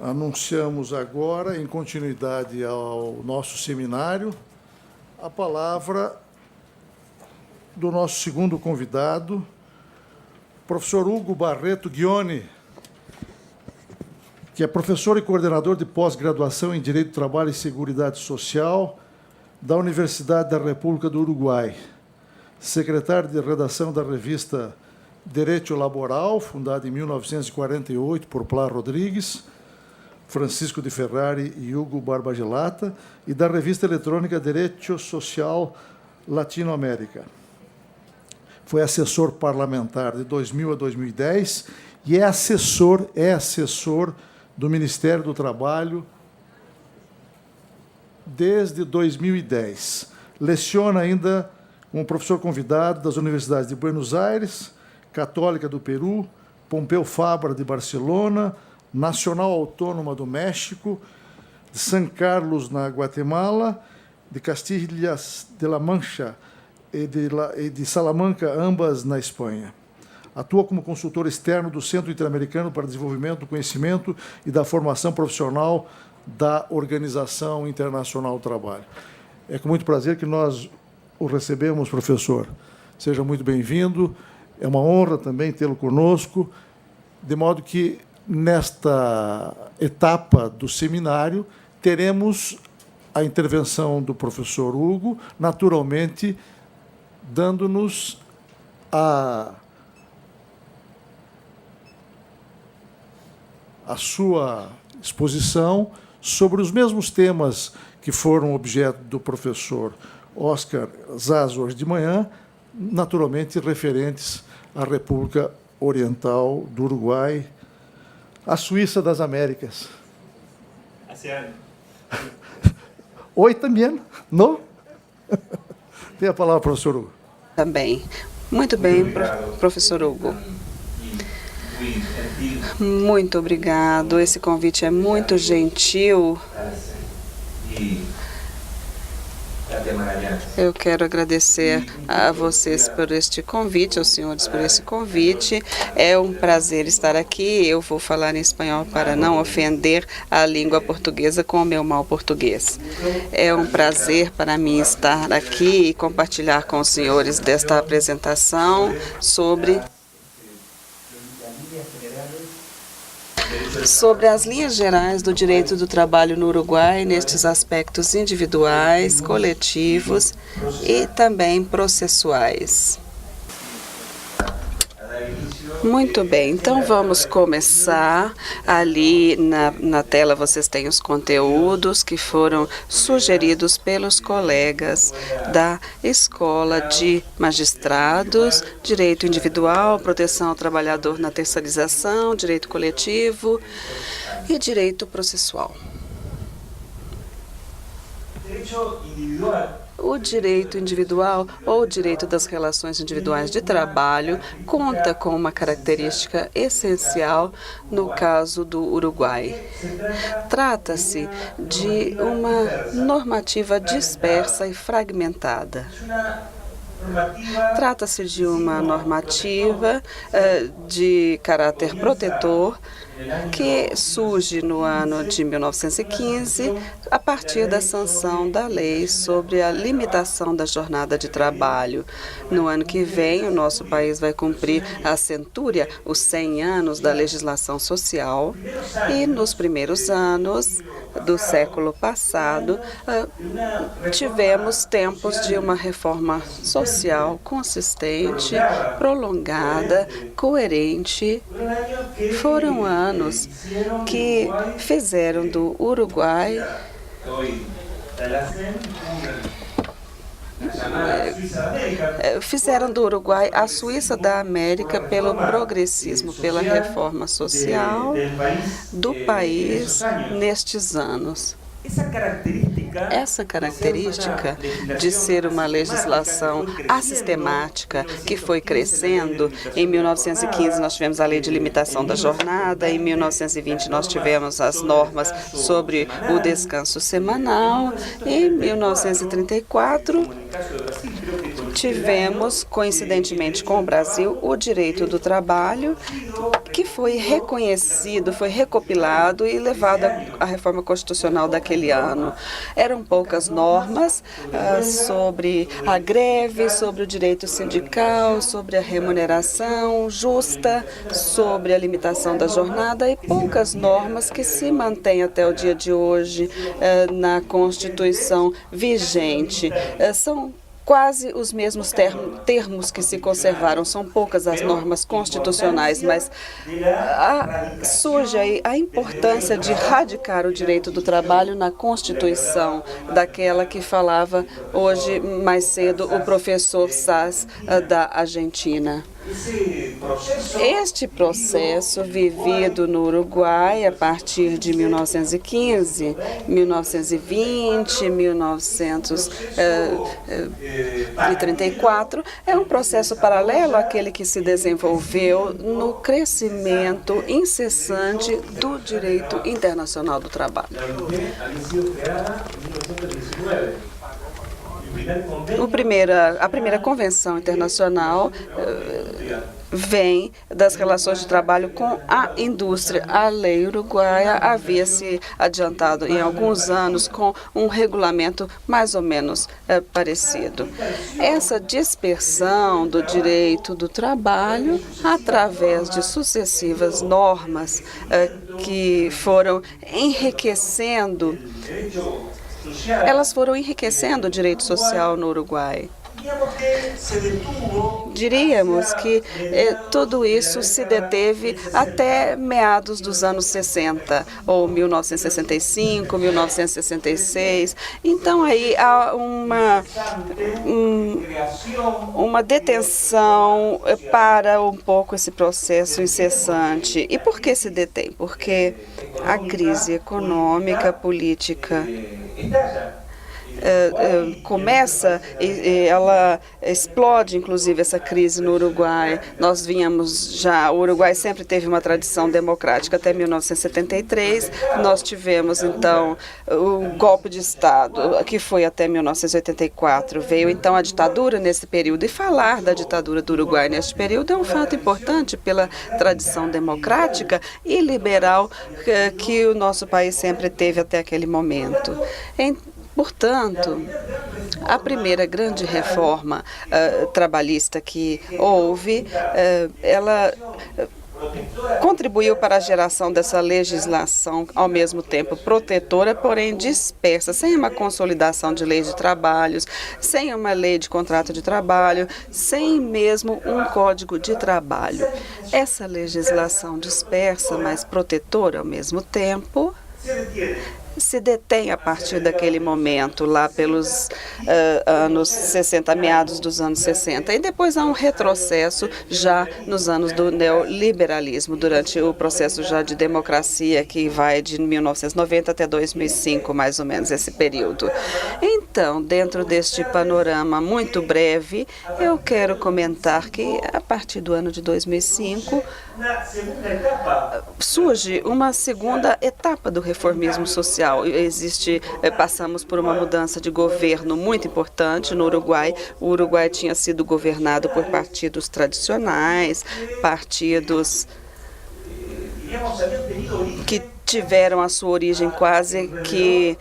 Anunciamos agora, em continuidade ao nosso seminário, a palavra do nosso segundo convidado, professor Hugo Barreto Ghioni, que é professor e coordenador de pós-graduação em Direito do Trabalho e Seguridade Social da Universidade da República do Uruguai, secretário de redação da revista Direito Laboral, fundada em 1948 por Plá Rodrigues, Francisco de Ferrari e Hugo Barbagelata, e da revista eletrônica Direito Social Latinoamérica. Foi assessor parlamentar de 2000 a 2010 e é assessor do Ministério do Trabalho desde 2010. Leciona ainda como professor convidado das universidades de Buenos Aires, Católica do Peru, Pompeu Fabra de Barcelona, Nacional Autônoma do México, de San Carlos, na Guatemala, de Castilhas de la Mancha e de Salamanca, ambas na Espanha. Atua como consultor externo do Centro Interamericano para o Desenvolvimento do Conhecimento e da Formação Profissional da Organização Internacional do Trabalho. É com muito prazer que nós o recebemos, professor. Seja muito bem-vindo. É uma honra também tê-lo conosco, de modo que, nesta etapa do seminário, teremos a intervenção do professor Hugo, naturalmente, dando-nos a sua exposição sobre os mesmos temas que foram objeto do professor Oscar Zaz hoje de manhã, naturalmente referentes à República Oriental do Uruguai, a Suíça das Américas. Oi, também, não? Tem a palavra, professor Hugo. Também. Muito bem, professor Hugo. Muito obrigado. Esse convite é muito gentil. Eu quero agradecer a vocês por este convite, aos senhores por esse convite. É um prazer estar aqui. Eu vou falar em espanhol para não ofender a língua portuguesa com o meu mau português. É um prazer para mim estar aqui e compartilhar com os senhores desta apresentação sobre as linhas gerais do direito do trabalho no Uruguai, nestes aspectos individuais, coletivos e também processuais. Muito bem, então vamos começar. Ali na tela vocês têm os conteúdos que foram sugeridos pelos colegas da Escola de Magistrados, Direito Individual, Proteção ao Trabalhador na Terceirização, Direito Coletivo e Direito Processual. O direito individual ou o direito das relações individuais de trabalho conta com uma característica essencial no caso do Uruguai. Trata-se de uma normativa dispersa e fragmentada. Trata-se de uma normativa de caráter protetor que surge no ano de 1915, a partir da sanção da lei sobre a limitação da jornada de trabalho. No ano que vem, o nosso país vai cumprir a centúria, os 100 anos da legislação social, e nos primeiros anos do século passado, tivemos tempos de uma reforma social consistente, prolongada, coerente. Foram anos que fizeram do Uruguai a Suíça da América pelo progressismo, pela reforma social do país nestes anos. Essa característica de ser uma legislação assistemática que foi crescendo, em 1915 nós tivemos a lei de limitação da jornada, em 1920 nós tivemos as normas sobre o descanso semanal, em 1934 tivemos, coincidentemente com o Brasil, o direito do trabalho, que foi reconhecido, foi recopilado e levado à reforma constitucional daquele ano. Eram poucas normas sobre a greve, sobre o direito sindical, sobre a remuneração justa, sobre a limitação da jornada e poucas normas que se mantêm até o dia de hoje na Constituição vigente. São quase os mesmos termos que se conservaram. São poucas as normas constitucionais, mas surge aí a importância de radicar o direito do trabalho na Constituição, daquela que falava hoje, mais cedo, o professor Sass, da Argentina. Este processo vivido no Uruguai a partir de 1915, 1920, 1934 é um processo paralelo àquele que se desenvolveu no crescimento incessante do direito internacional do trabalho. A primeira convenção internacional vem das relações de trabalho com a indústria. A lei uruguaia havia se adiantado em alguns anos com um regulamento mais ou menos parecido. Essa dispersão do direito do trabalho através de sucessivas normas que foram enriquecendo o direito social no Uruguai. Diríamos que tudo isso se deteve até meados dos anos 60, ou 1965, 1966. Então, aí há uma detenção para um pouco esse processo incessante. E por que se detém? Porque a crise econômica, política começa, ela explode, inclusive, essa crise no Uruguai. O Uruguai sempre teve uma tradição democrática até 1973. Nós tivemos, então, o golpe de Estado, que foi até 1984. Veio, então, a ditadura nesse período. E falar da ditadura do Uruguai neste período é um fato importante pela tradição democrática e liberal que o nosso país sempre teve até aquele momento. Portanto, a primeira grande reforma trabalhista que houve, ela contribuiu para a geração dessa legislação, ao mesmo tempo protetora, porém dispersa, sem uma consolidação de leis de trabalhos, sem uma lei de contrato de trabalho, sem mesmo um código de trabalho. Essa legislação dispersa, mas protetora ao mesmo tempo, se detém a partir daquele momento, lá pelos anos 60, meados dos anos 60. E depois há um retrocesso já nos anos do neoliberalismo, durante o processo já de democracia, que vai de 1990 até 2005, mais ou menos, esse período. Então, dentro deste panorama muito breve, eu quero comentar que, a partir do ano de 2005, surge uma segunda etapa do reformismo social. Passamos por uma mudança de governo muito importante no Uruguai. O Uruguai tinha sido governado por partidos tradicionais, partidos que tiveram a sua origem quase que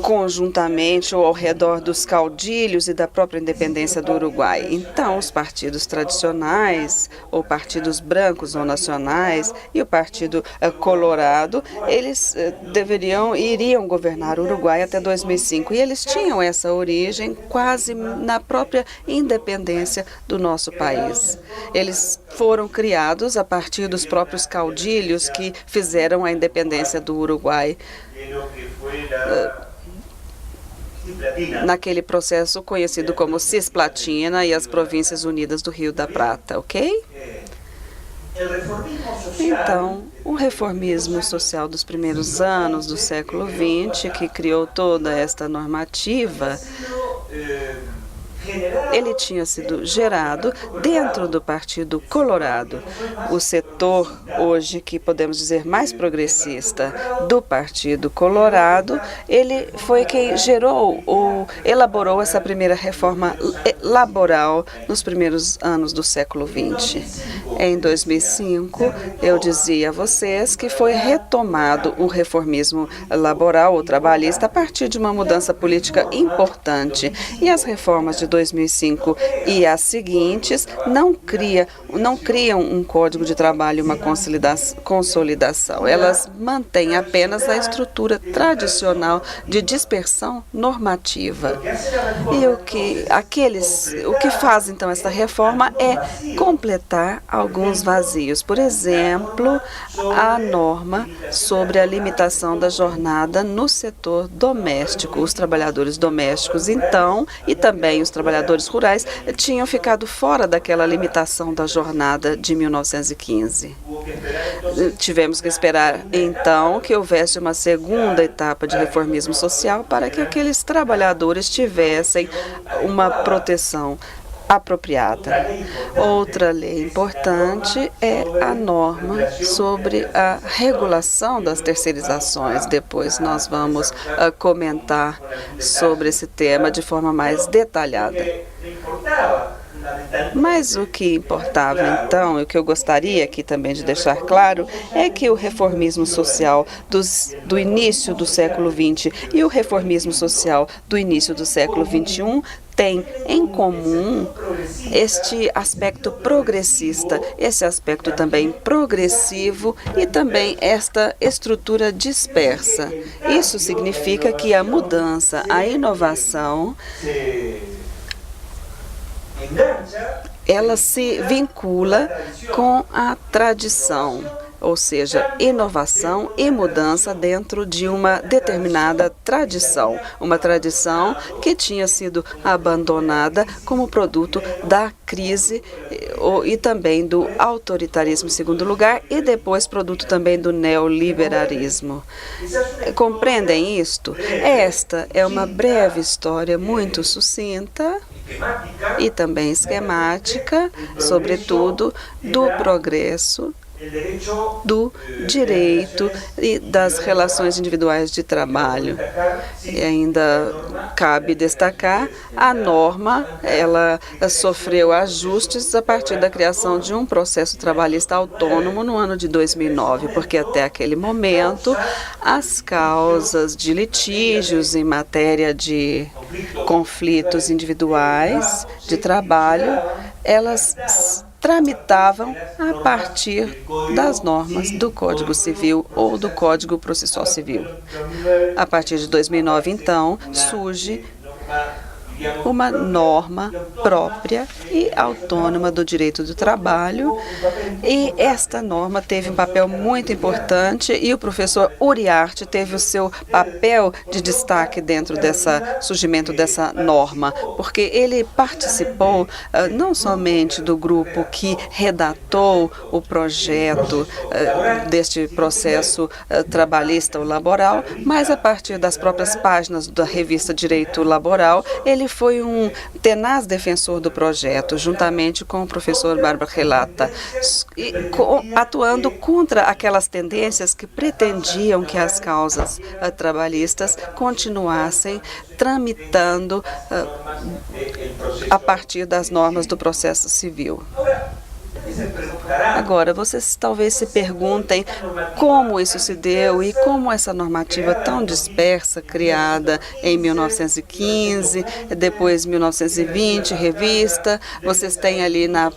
conjuntamente ou ao redor dos caudilhos e da própria independência do Uruguai. Então, os partidos tradicionais, ou partidos brancos ou nacionais, e o Partido Colorado, eles iriam governar o Uruguai até 2005. E eles tinham essa origem quase na própria independência do nosso país. Eles foram criados a partir dos próprios caudilhos que fizeram a independência do Uruguai naquele processo conhecido como Cisplatina e as Províncias Unidas do Rio da Prata, ok? Então, o reformismo social dos primeiros anos do século XX, que criou toda esta normativa, ele tinha sido gerado dentro do Partido Colorado. O setor, hoje, que podemos dizer mais progressista do Partido Colorado, ele foi quem gerou ou elaborou essa primeira reforma laboral nos primeiros anos do século XX. Em 2005, eu dizia a vocês que foi retomado o reformismo laboral ou trabalhista a partir de uma mudança política importante. E as reformas de 2005 e as seguintes não criam um código de trabalho e uma consolidação. Elas mantêm apenas a estrutura tradicional de dispersão normativa. E o que faz, então, essa reforma é completar alguns vazios. Por exemplo, a norma sobre a limitação da jornada no setor doméstico. Os trabalhadores domésticos, então, e também os trabalhadores rurais, tinham ficado fora daquela limitação da jornada de 1915. Tivemos que esperar, então, que houvesse uma segunda etapa de reformismo social para que aqueles trabalhadores tivessem uma proteção apropriada. Outra lei importante é a norma sobre a regulação das terceirizações. Depois nós vamos comentar sobre esse tema de forma mais detalhada. Mas o que importava, então, e o que eu gostaria aqui também de deixar claro, é que o reformismo social do início do século XX e o reformismo social do início do século XXI tem em comum este aspecto progressista, esse aspecto também progressivo e também esta estrutura dispersa. Isso significa que a mudança, a inovação, ela se vincula com a tradição, ou seja, inovação e mudança dentro de uma determinada tradição, uma tradição que tinha sido abandonada como produto da crise e também do autoritarismo em segundo lugar e depois produto também do neoliberalismo. Compreendem isto? Esta é uma breve história muito sucinta e também esquemática, sobretudo, do progresso, do direito e das relações individuais de trabalho. E ainda cabe destacar a norma, ela sofreu ajustes a partir da criação de um processo trabalhista autônomo no ano de 2009, porque até aquele momento as causas de litígios em matéria de conflitos individuais de trabalho, elas tramitavam a partir das normas do Código Civil ou do Código Processual Civil. A partir de 2009, então, surge uma norma própria e autônoma do direito do trabalho, e esta norma teve um papel muito importante e o professor Uriarte teve o seu papel de destaque dentro dessa surgimento dessa norma, porque ele participou não somente do grupo que redatou o projeto deste processo trabalhista ou laboral, mas a partir das próprias páginas da revista Direito Laboral, ele foi um tenaz defensor do projeto, juntamente com o professor Bárbara Relata, atuando contra aquelas tendências que pretendiam que as causas trabalhistas continuassem tramitando a partir das normas do processo civil. Agora, vocês talvez se perguntem como isso se deu e como essa normativa tão dispersa, criada em 1915, depois 1920, revista, vocês têm ali na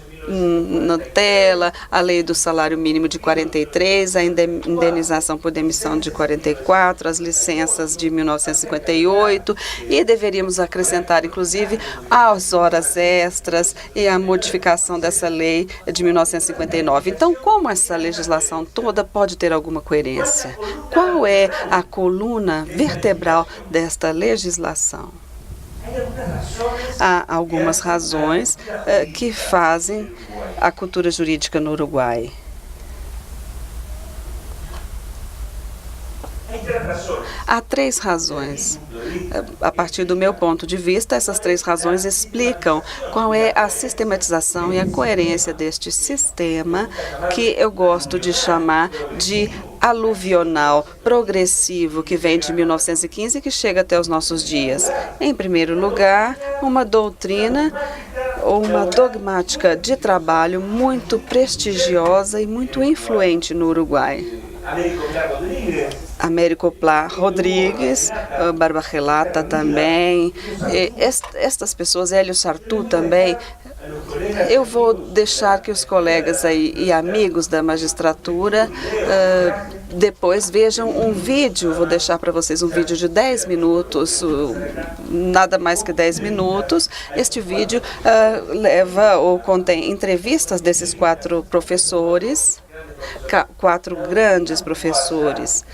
tela a lei do salário mínimo de 43, a indenização por demissão de 44, as licenças de 1958 e deveríamos acrescentar inclusive as horas extras e a modificação dessa lei de 1959. Então, como essa legislação toda pode ter alguma coerência? Qual é a coluna vertebral desta legislação? Há algumas razões que fazem a cultura jurídica no Uruguai. Há 3 razões. A partir do meu ponto de vista, essas 3 razões explicam qual é a sistematização e a coerência deste sistema que eu gosto de chamar de aluvional progressivo, que vem de 1915 e que chega até os nossos dias. Em primeiro lugar, uma doutrina ou uma dogmática de trabalho muito prestigiosa e muito influente no Uruguai. Américo Pla Rodrigues, Barbarellata também, estas pessoas, Hélio Sartu também. Eu vou deixar que os colegas aí e amigos da magistratura depois vejam um vídeo, vou deixar para vocês um vídeo de 10 minutos, nada mais que 10 minutos. Este vídeo leva ou contém entrevistas desses 4 professores, 4 grandes professores.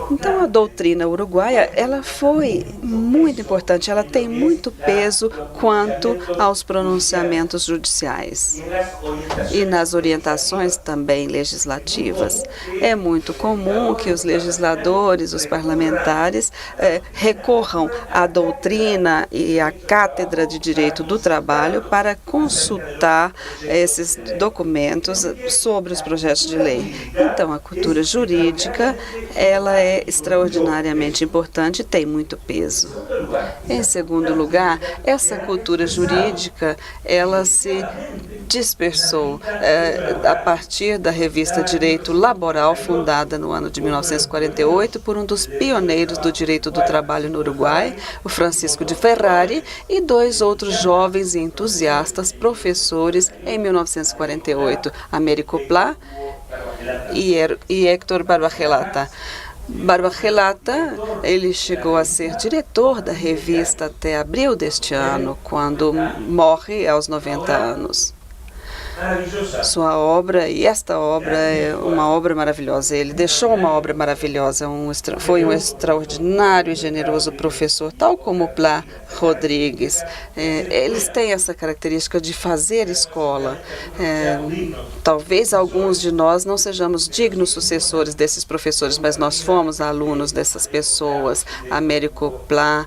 Então, a doutrina uruguaia, ela foi muito importante, ela tem muito peso quanto aos pronunciamentos judiciais e nas orientações também legislativas. É muito comum que os legisladores, os parlamentares, recorram à doutrina e à cátedra de direito do trabalho para consultar esses documentos sobre os projetos de lei. Então, a cultura jurídica, ela é extraordinariamente importante e tem muito peso. Em segundo lugar, essa cultura jurídica, ela se dispersou a partir da revista Direito Laboral, fundada no ano de 1948 por um dos pioneiros do direito do trabalho no Uruguai, o Francisco de Ferrari, e 2 outros jovens e entusiastas professores em 1948, Américo Pla e Héctor Barbarellata. Barbarellata, ele chegou a ser diretor da revista até abril deste ano, quando morre aos 90 anos. Sua obra, e esta obra é uma obra maravilhosa. Ele deixou uma obra maravilhosa, foi um extraordinário e generoso professor, tal como Pla Rodrigues. Eles têm essa característica de fazer escola. Talvez alguns de nós não sejamos dignos sucessores desses professores, mas nós fomos alunos dessas pessoas, Américo Pla,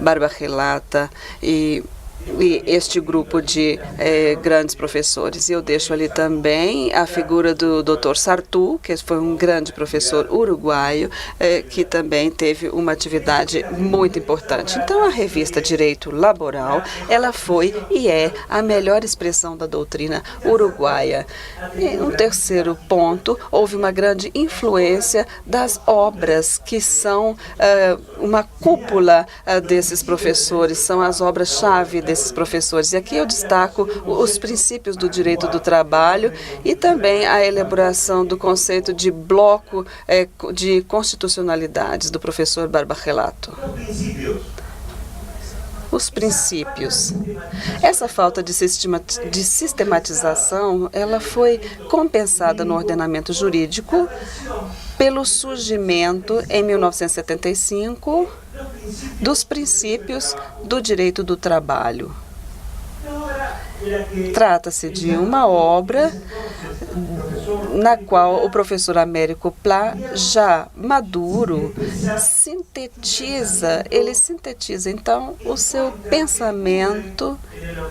Barbarellata e este grupo de grandes professores. E eu deixo ali também a figura do Dr. Sartu, que foi um grande professor uruguaio, que também teve uma atividade muito importante. Então, a revista Direito Laboral, ela foi e é a melhor expressão da doutrina uruguaia. E um terceiro ponto, houve uma grande influência das obras que são uma cúpula desses professores, são as obras-chave desses professores. E aqui eu destaco os princípios do direito do trabalho e também a elaboração do conceito de bloco de constitucionalidades do professor Barbarellata. Os princípios. Essa falta de sistematização, ela foi compensada no ordenamento jurídico pelo surgimento, em 1975, dos princípios do direito do trabalho. Trata-se de uma obra na qual o professor Américo Pla, já maduro, ele sintetiza então o seu pensamento,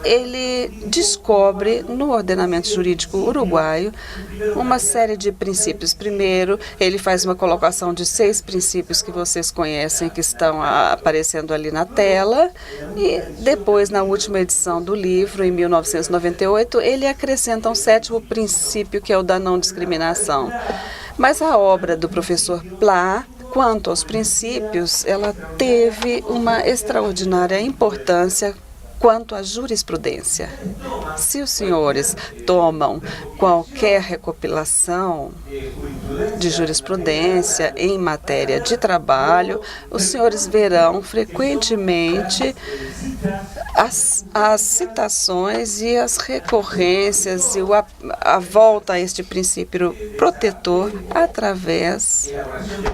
ele descobre no ordenamento jurídico uruguaio uma série de princípios. Primeiro, ele faz uma colocação de 6 princípios que vocês conhecem, que estão aparecendo ali na tela, e depois, na última edição do livro, em 1998, ele acrescenta um 7º princípio, que é o da não discriminação. Mas a obra do professor Pla, quanto aos princípios, ela teve uma extraordinária importância quanto à jurisprudência. Se os senhores tomam qualquer recopilação de jurisprudência em matéria de trabalho, os senhores verão frequentemente as citações e as recorrências e a volta a este princípio protetor através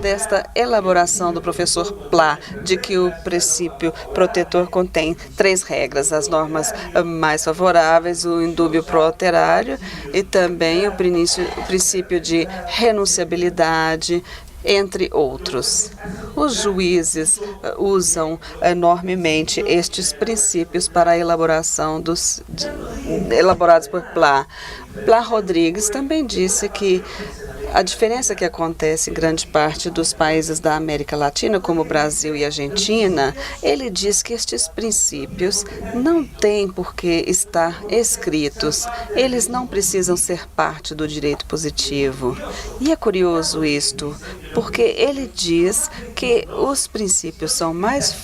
desta elaboração do professor Pla, de que o princípio protetor contém 3 regras: as normas mais favoráveis, o indúbio pro alterário e também o princípio de renunciabilidade, entre outros. Os juízes usam enormemente estes princípios para a elaboração elaborados por Pla. Pla Rodrigues também disse que a diferença que acontece em grande parte dos países da América Latina, como Brasil e Argentina, ele diz que estes princípios não têm por que estar escritos. Eles não precisam ser parte do direito positivo. E é curioso isto, porque ele diz que os princípios são mais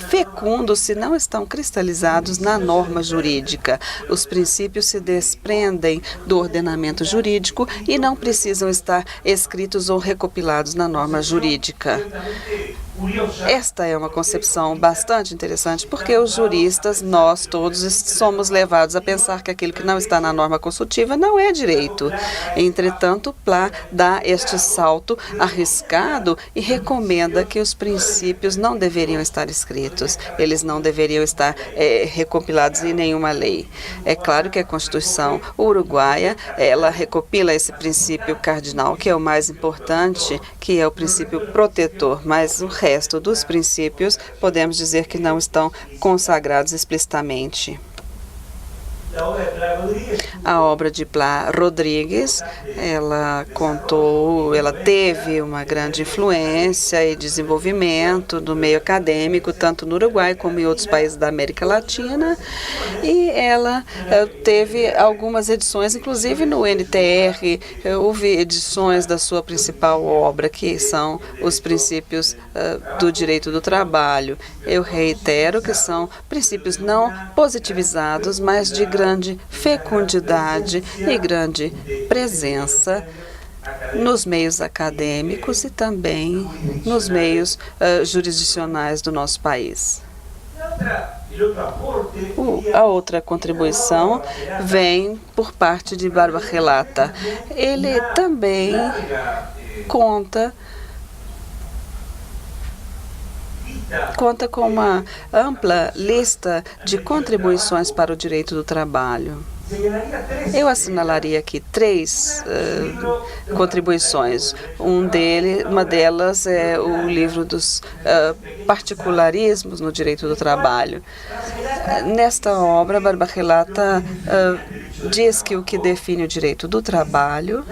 fecundos se não estão cristalizados na norma jurídica. Os princípios se desprendem do ordenamento jurídico e não precisam estar escritos ou recopilados na norma jurídica. Esta é uma concepção bastante interessante, porque os juristas, nós todos, somos levados a pensar que aquilo que não está na norma consultiva não é direito. Entretanto, Pla dá este salto arriscado e recomenda que os princípios não deveriam estar escritos, eles não deveriam estar recompilados em nenhuma lei. É claro que a Constituição uruguaia, ela recopila esse princípio cardinal, que é o mais importante, que é o princípio protetor, mas o resto dos princípios podemos dizer que não estão consagrados explicitamente. A obra de Pla Rodrigues, ela teve uma grande influência e desenvolvimento no meio acadêmico, tanto no Uruguai como em outros países da América Latina, e ela teve algumas edições, inclusive no NTR, houve edições da sua principal obra, que são os princípios do direito do trabalho. Eu reitero que são princípios não positivizados, mas de grande fecundidade e grande presença nos meios acadêmicos e também nos meios jurisdicionais do nosso país. A outra contribuição vem por parte de Barba Relata. Ele também conta com uma ampla lista de contribuições para o direito do trabalho. Eu assinalaria aqui 3 contribuições. Uma delas é o livro dos particularismos no direito do trabalho. Nesta obra, Barba Relata diz que o que define o direito do trabalho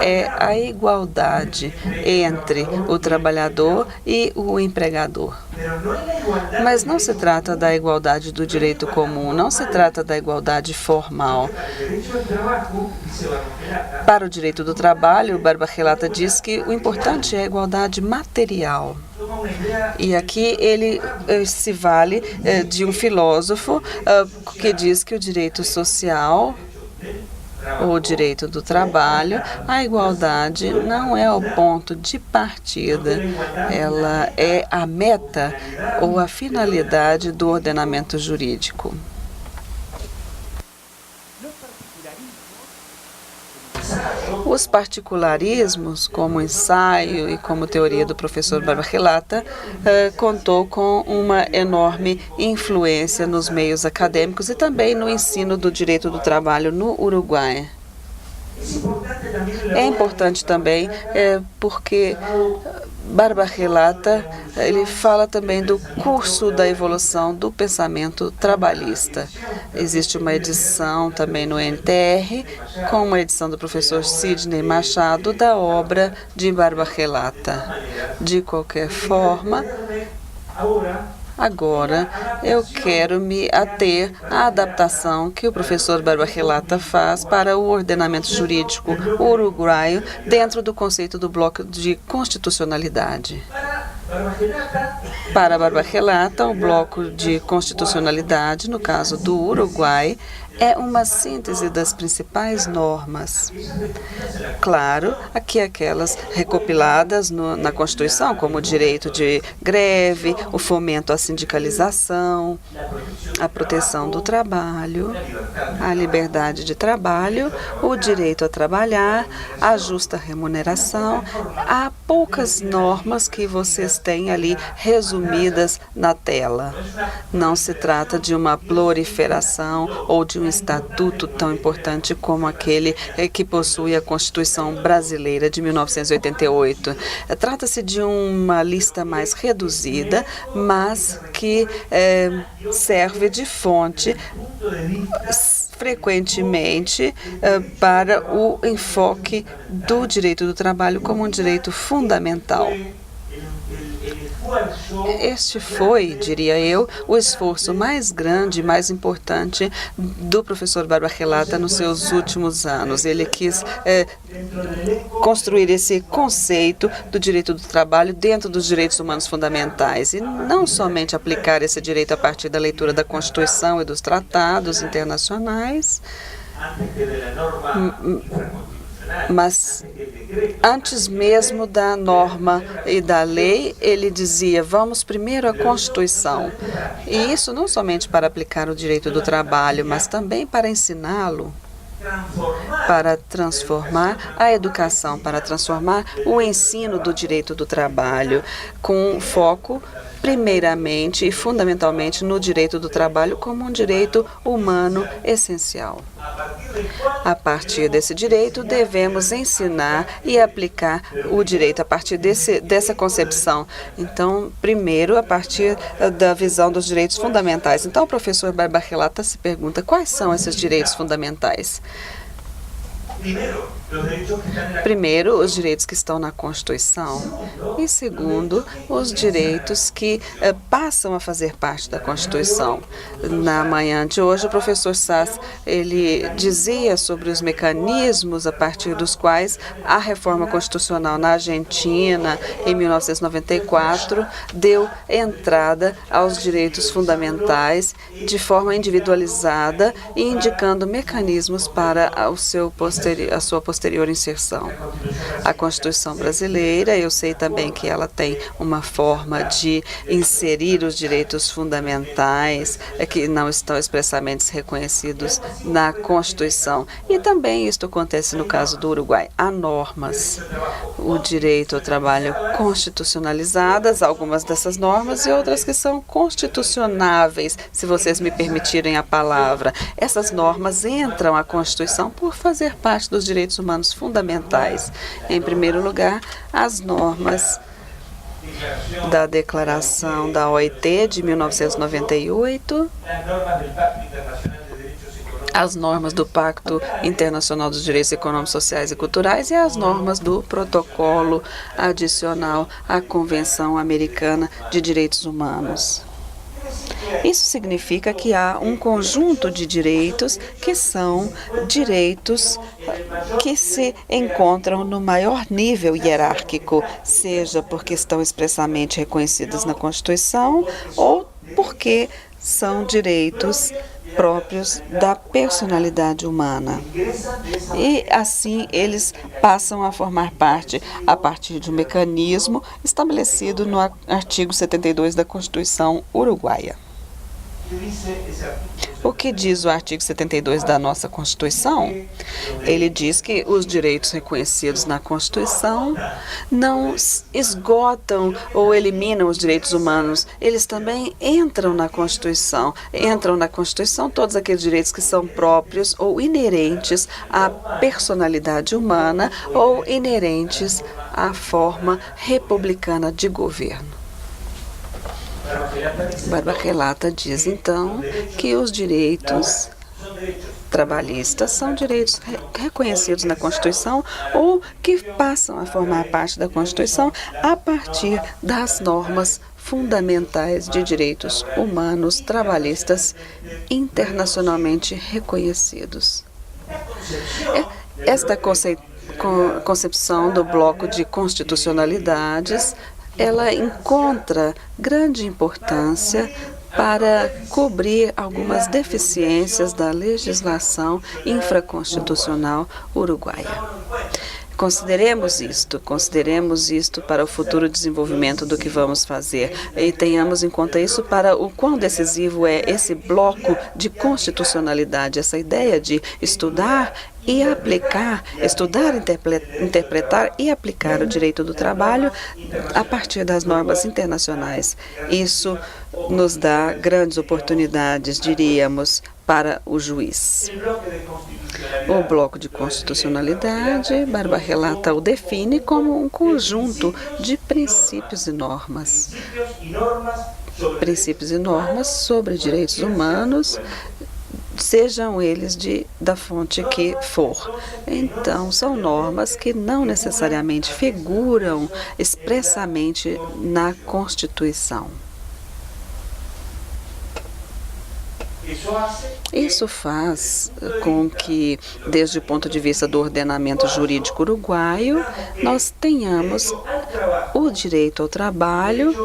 é a igualdade entre o trabalhador e o empregador. Mas não se trata da igualdade do direito comum, não se trata da igualdade formal. Para o direito do trabalho, Barba Relata diz que o importante é a igualdade material. E aqui ele se vale de um filósofo que diz que o direito social, o direito do trabalho, a igualdade não é o ponto de partida, ela é a meta ou a finalidade do ordenamento jurídico. Os particularismos, como ensaio e como teoria do professor Barba Relata, contou com uma enorme influência nos meios acadêmicos e também no ensino do direito do trabalho no Uruguai. É importante também porque Barba Relata, ele fala também do curso da evolução do pensamento trabalhista. Existe uma edição também no NTR, com uma edição do professor Sidney Machado, da obra de Barba Relata. De qualquer forma, agora, eu quero me ater à adaptação que o professor Barba Relata faz para o ordenamento jurídico uruguaio dentro do conceito do bloco de constitucionalidade. Para Barba Relata, o bloco de constitucionalidade, no caso do Uruguai, é uma síntese das principais normas. Claro, aqui aquelas recopiladas na Constituição, como o direito de greve, o fomento à sindicalização, a proteção do trabalho, a liberdade de trabalho, o direito a trabalhar, a justa remuneração. Há poucas normas que vocês têm ali resumidas na tela. Não se trata de uma proliferação ou de um estatuto tão importante como aquele que possui a Constituição Brasileira de 1988. Trata-se de uma lista mais reduzida, mas que serve de fonte frequentemente para o enfoque do direito do trabalho como um direito fundamental. Este foi, diria eu, o esforço mais grande e mais importante do professor Barba-Relata nos seus últimos anos. Ele quis construir esse conceito do direito do trabalho dentro dos direitos humanos fundamentais e não somente aplicar esse direito a partir da leitura da Constituição e dos tratados internacionais, mas antes mesmo da norma e da lei, ele dizia, vamos primeiro à Constituição. E isso não somente para aplicar o direito do trabalho, mas também para ensiná-lo, para transformar a educação, para transformar o ensino do direito do trabalho, com foco primeiramente e fundamentalmente no direito do trabalho como um direito humano essencial. A partir desse direito, devemos ensinar e aplicar o direito a partir dessa concepção. Então, primeiro, a partir da visão dos direitos fundamentais. Então, o professor Barba-Relata se pergunta quais são esses direitos fundamentais. Primeiro, os direitos que estão na Constituição e, segundo, os direitos que passam a fazer parte da Constituição. Na manhã de hoje, o professor Sass, ele dizia sobre os mecanismos a partir dos quais a reforma constitucional na Argentina, em 1994, deu entrada aos direitos fundamentais de forma individualizada e indicando mecanismos para a sua posterior inserção. A Constituição brasileira, eu sei também que ela tem uma forma de inserir os direitos fundamentais que não estão expressamente reconhecidos na Constituição. E também isto acontece no caso do Uruguai. Há normas, o direito ao trabalho constitucionalizadas, algumas dessas normas e outras que são constitucionáveis, se vocês me permitirem a palavra. Essas normas entram à Constituição por fazer parte dos direitos humanos fundamentais. Em primeiro lugar, as normas da Declaração da OIT de 1998, as normas do Pacto Internacional dos Direitos Econômicos, Sociais e Culturais e as normas do Protocolo Adicional à Convenção Americana de Direitos Humanos. Isso significa que há um conjunto de direitos que são direitos que se encontram no maior nível hierárquico, seja porque estão expressamente reconhecidos na Constituição ou porque são direitos próprios da personalidade humana. E assim eles passam a formar parte a partir de um mecanismo estabelecido no artigo 72 da Constituição uruguaia. O que diz o artigo 72 da nossa Constituição? Ele diz que os direitos reconhecidos na Constituição não esgotam ou eliminam os direitos humanos. Eles também entram na Constituição. Entram na Constituição todos aqueles direitos que são próprios ou inerentes à personalidade humana ou inerentes à forma republicana de governo. Barba-Relata diz, então, que os direitos trabalhistas são direitos reconhecidos na Constituição ou que passam a formar parte da Constituição a partir das normas fundamentais de direitos humanos trabalhistas internacionalmente reconhecidos. Esta concepção do bloco de constitucionalidades ela encontra grande importância para cobrir algumas deficiências da legislação infraconstitucional uruguaia. Consideremos isto para o futuro desenvolvimento do que vamos fazer e tenhamos em conta isso para o quão decisivo é esse bloco de constitucionalidade, essa ideia de estudar e aplicar, estudar, interpretar e aplicar o direito do trabalho a partir das normas internacionais. Isso nos dá grandes oportunidades, diríamos, para o juiz. O bloco de constitucionalidade, Barba-Relata o define como um conjunto de princípios e normas. Princípios e normas sobre direitos humanos, sejam eles da fonte que for. Então, são normas que não necessariamente figuram expressamente na Constituição. Isso faz com que, desde o ponto de vista do ordenamento jurídico uruguaio, nós tenhamos o direito ao trabalho,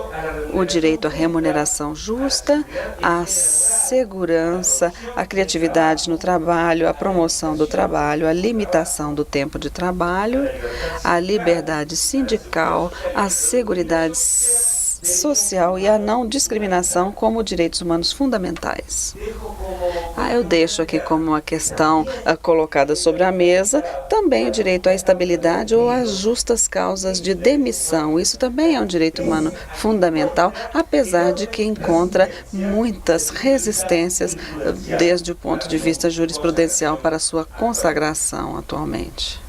o direito à remuneração justa, a segurança, a criatividade no trabalho, a promoção do trabalho, a limitação do tempo de trabalho, a liberdade sindical, a seguridade social e a não discriminação como direitos humanos fundamentais. Eu deixo aqui como uma questão colocada sobre a mesa também o direito à estabilidade ou às justas causas de demissão. Isso também é um direito humano fundamental, apesar de que encontra muitas resistências desde o ponto de vista jurisprudencial para sua consagração atualmente.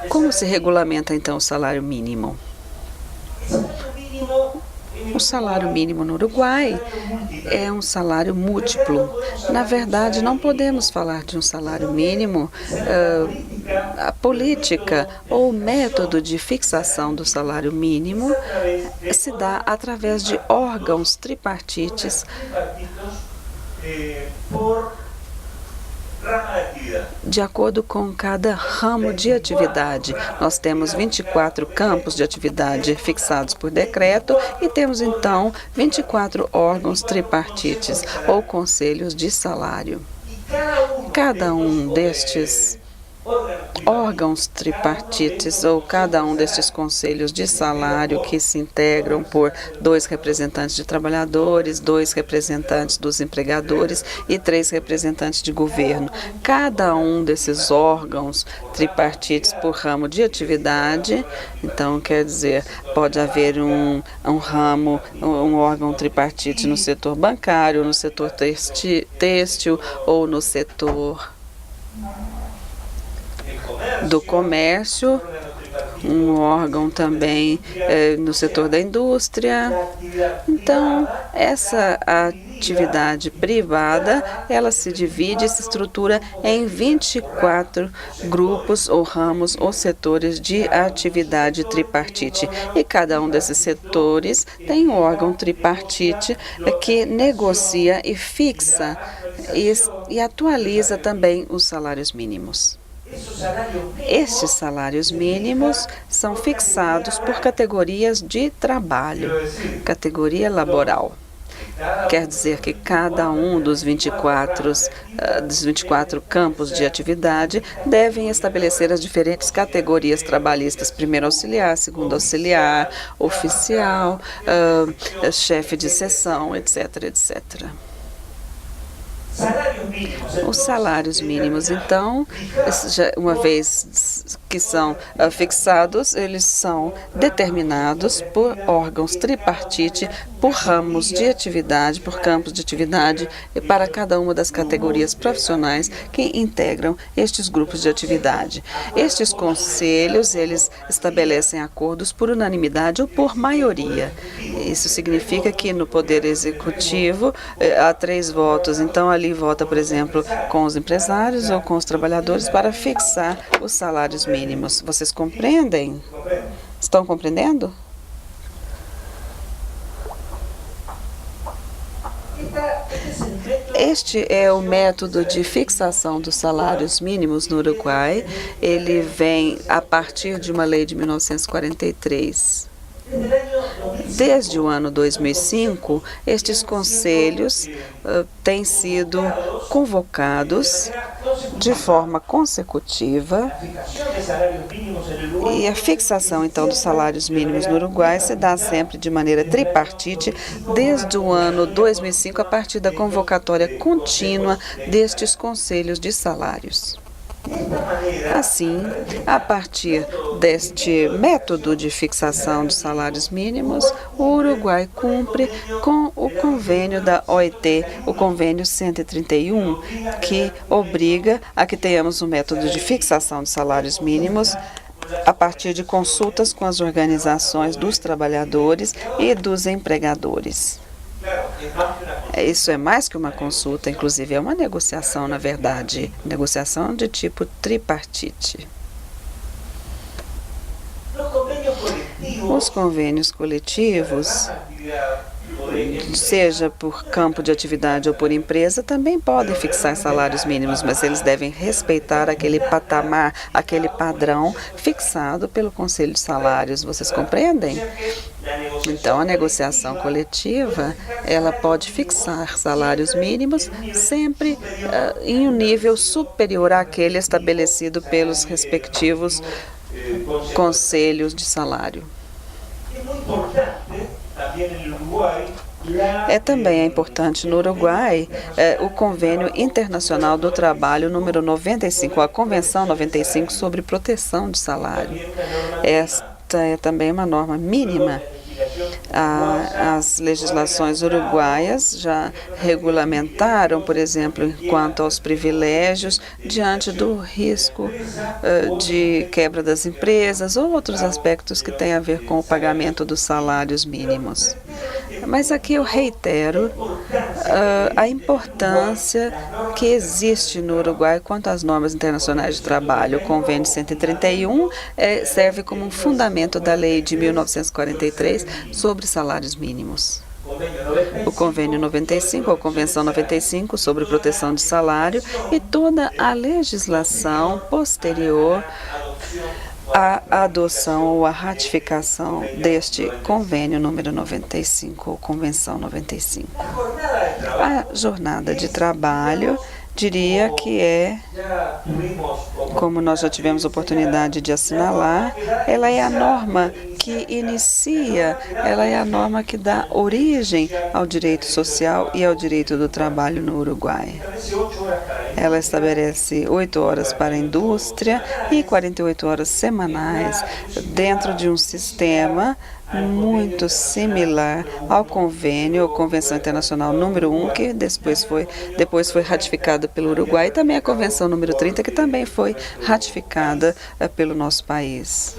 Como se regulamenta, então, o salário mínimo? O salário mínimo no Uruguai é um salário múltiplo. Na verdade, não podemos falar de um salário mínimo. A política ou o método de fixação do salário mínimo se dá através de órgãos tripartites de acordo com cada ramo de atividade. Nós temos 24 campos de atividade fixados por decreto e temos, então, 24 órgãos tripartites ou conselhos de salário. Cada um destes órgãos tripartites ou cada um destes conselhos de salário que se integram por 2 representantes de trabalhadores, 2 representantes dos empregadores e 3 representantes de governo. Cada um desses órgãos tripartites por ramo de atividade, então quer dizer, pode haver um órgão tripartite no setor bancário, no setor têxtil ou no setor do comércio, um órgão também no setor da indústria. Então, essa atividade privada, ela se divide e se estrutura em 24 grupos ou ramos ou setores de atividade tripartite. E cada um desses setores tem um órgão tripartite que negocia e fixa e atualiza também os salários mínimos. Estes salários mínimos são fixados por categorias de trabalho, categoria laboral. Quer dizer que cada um dos 24 campos de atividade devem estabelecer as diferentes categorias trabalhistas, primeiro auxiliar, segundo auxiliar, oficial, chefe de seção, etc, etc. Os salários mínimos, então, uma vez que são fixados, eles são determinados por órgãos tripartite, por ramos de atividade, por campos de atividade e para cada uma das categorias profissionais que integram estes grupos de atividade. Estes conselhos, eles estabelecem acordos por unanimidade ou por maioria. Isso significa que no Poder Executivo há 3 votos, então ali vota, por exemplo, com os empresários ou com os trabalhadores para fixar os salários mínimos. Vocês compreendem? Estão compreendendo? Este é o método de fixação dos salários mínimos no Uruguai. Ele vem a partir de uma lei de 1943. Desde o ano 2005, estes conselhos têm sido convocados de forma consecutiva e a fixação, então, dos salários mínimos no Uruguai se dá sempre de maneira tripartite desde o ano 2005, a partir da convocatória contínua destes conselhos de salários. Assim, a partir deste método de fixação dos salários mínimos, o Uruguai cumpre com o convênio da OIT, o convênio 131, que obriga a que tenhamos um método de fixação dos salários mínimos a partir de consultas com as organizações dos trabalhadores e dos empregadores. Isso é mais que uma consulta, inclusive é uma negociação, na verdade, negociação de tipo tripartite. Os convênios coletivos, seja por campo de atividade ou por empresa, também podem fixar salários mínimos, mas eles devem respeitar aquele patamar, aquele padrão fixado pelo Conselho de Salários. Vocês compreendem? Então, a negociação coletiva, ela pode fixar salários mínimos sempre em um nível superior àquele estabelecido pelos respectivos conselhos de salário. Também é importante no Uruguai o Convênio Internacional do Trabalho número 95, a Convenção 95 sobre proteção de salário. Esta é também uma norma mínima. As legislações uruguaias já regulamentaram, por exemplo, quanto aos privilégios diante do risco de quebra das empresas ou outros aspectos que têm a ver com o pagamento dos salários mínimos. Mas aqui eu reitero a importância que existe no Uruguai quanto às normas internacionais de trabalho. O Convênio 131 serve como um fundamento da Lei de 1943 sobre salários mínimos. O Convênio 95, a Convenção 95 sobre proteção de salário e toda a legislação posterior à adoção ou à ratificação deste convênio número 95, ou Convenção 95. A jornada de trabalho, diria que como nós já tivemos oportunidade de assinalar, ela é a norma que inicia, ela é a norma que dá origem ao direito social e ao direito do trabalho no Uruguai. Ela estabelece 8 horas para a indústria e 48 horas semanais dentro de um sistema muito similar ao convênio, a Convenção Internacional número 1, que depois foi ratificada pelo Uruguai, e também a Convenção número 30, que também foi ratificada pelo nosso país.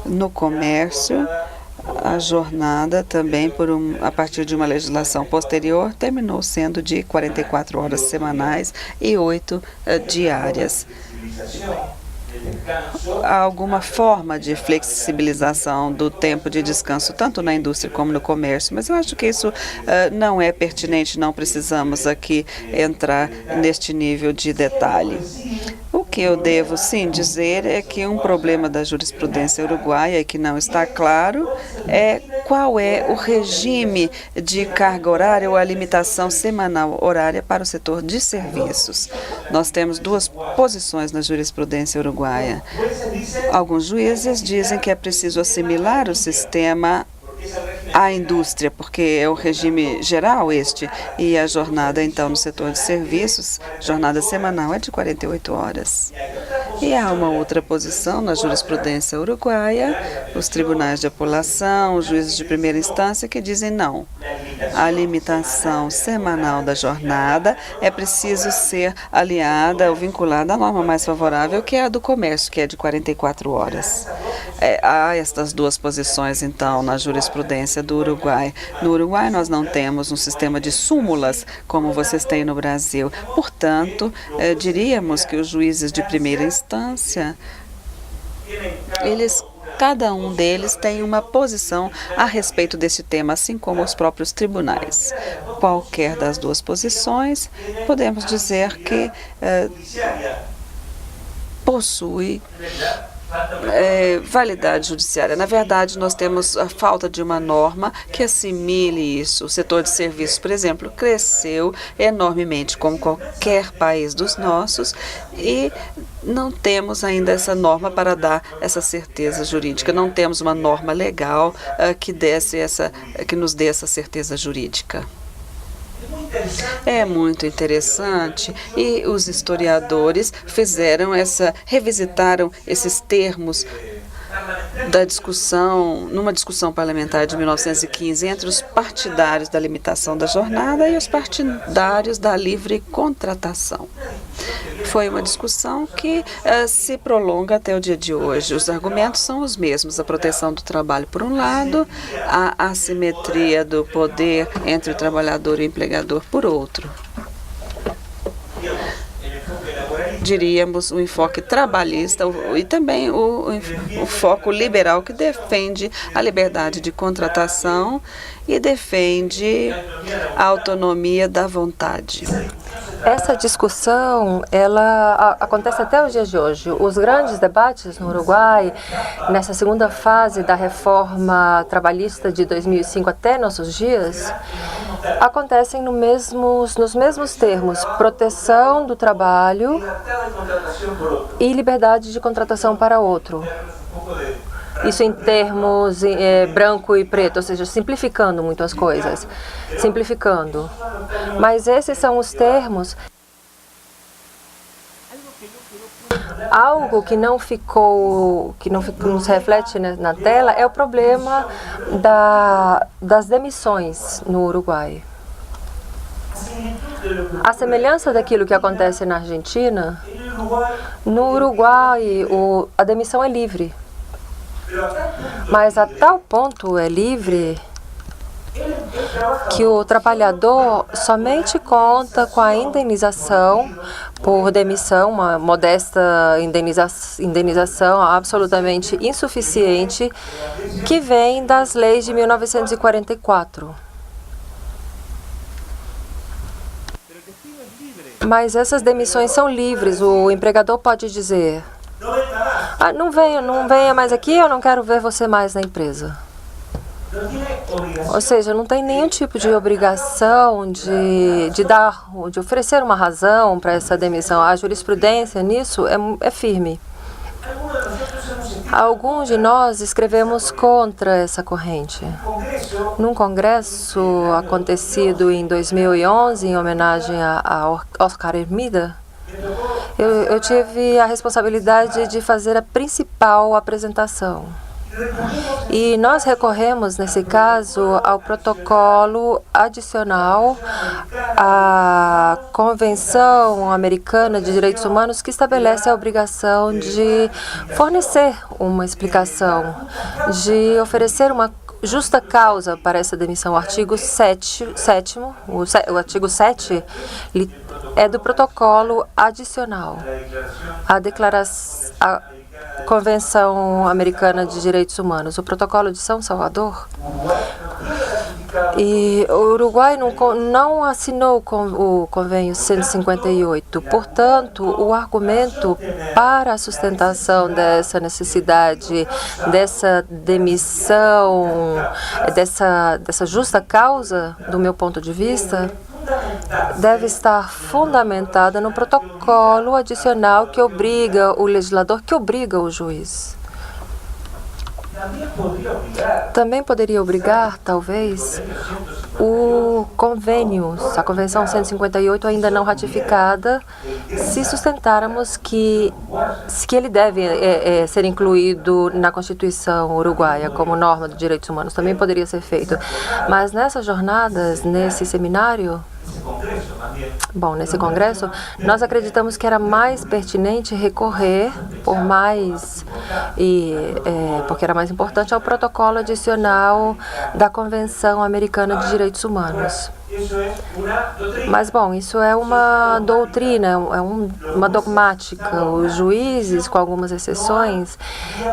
No comércio, a jornada também, a partir de uma legislação posterior, terminou sendo de 44 horas semanais e 8 diárias. Há alguma forma de flexibilização do tempo de descanso, tanto na indústria como no comércio, mas eu acho que isso não é pertinente, não precisamos aqui entrar neste nível de detalhe. O que eu devo, sim, dizer é que um problema da jurisprudência uruguaia que não está claro é qual é o regime de carga horária ou a limitação semanal horária para o setor de serviços. Nós temos duas posições na jurisprudência uruguaia. Alguns juízes dizem que é preciso assimilar o sistema à indústria, porque é o regime geral e a jornada, então, no setor de serviços, jornada semanal é de 48 horas. E há uma outra posição na jurisprudência uruguaia, os tribunais de apelação, os juízes de primeira instância, que dizem não. A limitação semanal da jornada é preciso ser aliada ou vinculada à norma mais favorável, que é a do comércio, que é de 44 horas. Há estas duas posições, então, na jurisprudência do Uruguai. No Uruguai, nós não temos um sistema de súmulas como vocês têm no Brasil. Portanto, diríamos que os juízes de primeira instância, cada um deles tem uma posição a respeito desse tema, assim como os próprios tribunais. Qualquer das duas posições, podemos dizer que possui validade judiciária. Na verdade, nós temos a falta de uma norma que assimile isso. O setor de serviços, por exemplo, cresceu enormemente, como qualquer país dos nossos, e não temos ainda essa norma para dar essa certeza jurídica. Não temos uma norma legal que nos dê essa certeza jurídica. É muito interessante e os historiadores revisitaram esses termos da discussão, numa discussão parlamentar de 1915, entre os partidários da limitação da jornada e os partidários da livre contratação. Foi uma discussão que se prolonga até o dia de hoje. Os argumentos são os mesmos: a proteção do trabalho, por um lado, a assimetria do poder entre o trabalhador e o empregador, por outro. Diríamos o enfoque trabalhista e também o foco liberal, que defende a liberdade de contratação e defende a autonomia da vontade. Essa discussão, ela acontece até os dias de hoje. Os grandes debates no Uruguai, nessa segunda fase da reforma trabalhista de 2005 até nossos dias, acontecem nos mesmos termos: proteção do trabalho e liberdade de contratação para outro. Isso em termos branco e preto, ou seja, simplificando muito as coisas. Simplificando. Mas esses são os termos. Algo que não nos reflete na tela é o problema das demissões no Uruguai. A semelhança daquilo que acontece na Argentina, no Uruguai a demissão é livre. Mas a tal ponto é livre que o trabalhador somente conta com a indenização por demissão, uma modesta indenização absolutamente insuficiente, que vem das leis de 1944. Mas essas demissões são livres. O empregador pode dizer: não venha mais aqui, eu não quero ver você mais na empresa. Ou seja, não tem nenhum tipo de obrigação de oferecer uma razão para essa demissão. A jurisprudência nisso é firme. Alguns de nós escrevemos contra essa corrente. Num congresso acontecido em 2011, em homenagem a Oscar Hermida, eu tive a responsabilidade de fazer a principal apresentação. E nós recorremos, nesse caso, ao protocolo adicional à Convenção Americana de Direitos Humanos, que estabelece a obrigação de fornecer uma explicação, de oferecer uma justa causa para essa demissão. O artigo 7º, o artigo 7 é do protocolo adicional à Convenção Americana de Direitos Humanos, o Protocolo de São Salvador. E o Uruguai não assinou o Convênio 158. Portanto, o argumento para a sustentação dessa necessidade, dessa demissão, dessa justa causa, do meu ponto de vista, deve estar fundamentada no protocolo adicional que obriga o legislador, que obriga o juiz. Também poderia obrigar, talvez, o convênio, a Convenção 158 ainda não ratificada, se sustentarmos que ele deve ser incluído na Constituição uruguaia como norma de direitos humanos. Também poderia ser feito. Mas nessas jornadas, nesse seminário, nesse congresso, nós acreditamos que era mais pertinente recorrer, porque era mais importante, ao protocolo adicional da Convenção Americana de Direitos Humanos. Mas, isso é uma doutrina, uma dogmática. Os juízes, com algumas exceções,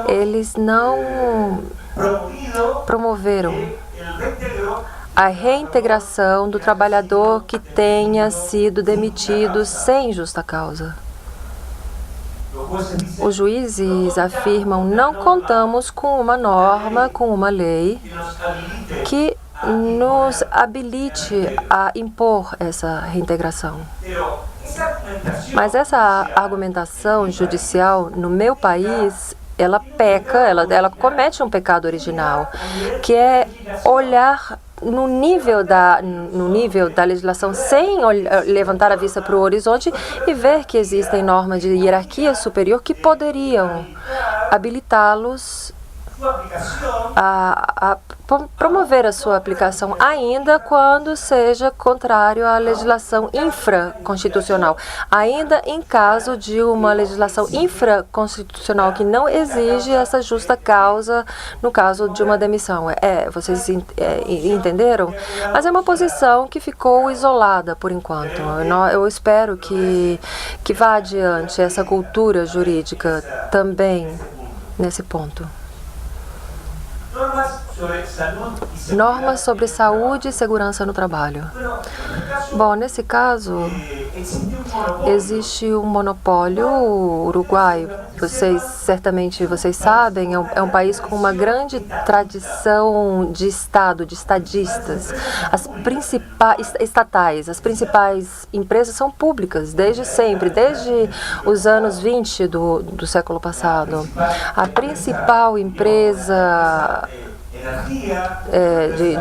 eles não promoveram a reintegração do trabalhador que tenha sido demitido sem justa causa. Os juízes afirmam: não contamos com uma norma, com uma lei que nos habilite a impor essa reintegração. Mas essa argumentação judicial no meu país, ela comete um pecado original, que é olhar no nível da legislação sem levantar a vista para o horizonte e ver que existem normas de hierarquia superior que poderiam habilitá-los a promover a sua aplicação, ainda quando seja contrário à legislação infraconstitucional, ainda em caso de uma legislação infraconstitucional que não exige essa justa causa no caso de uma demissão. Vocês entenderam? Mas é uma posição que ficou isolada por enquanto. Eu espero que vá adiante essa cultura jurídica também nesse ponto. Normas sobre saúde e segurança no trabalho. Bom, nesse caso, existe um monopólio. O Uruguai, certamente vocês sabem, é um país com uma grande tradição de Estado, de estadistas. As principais estatais, as principais empresas são públicas desde sempre, desde os anos 20 do século passado. A principal empresa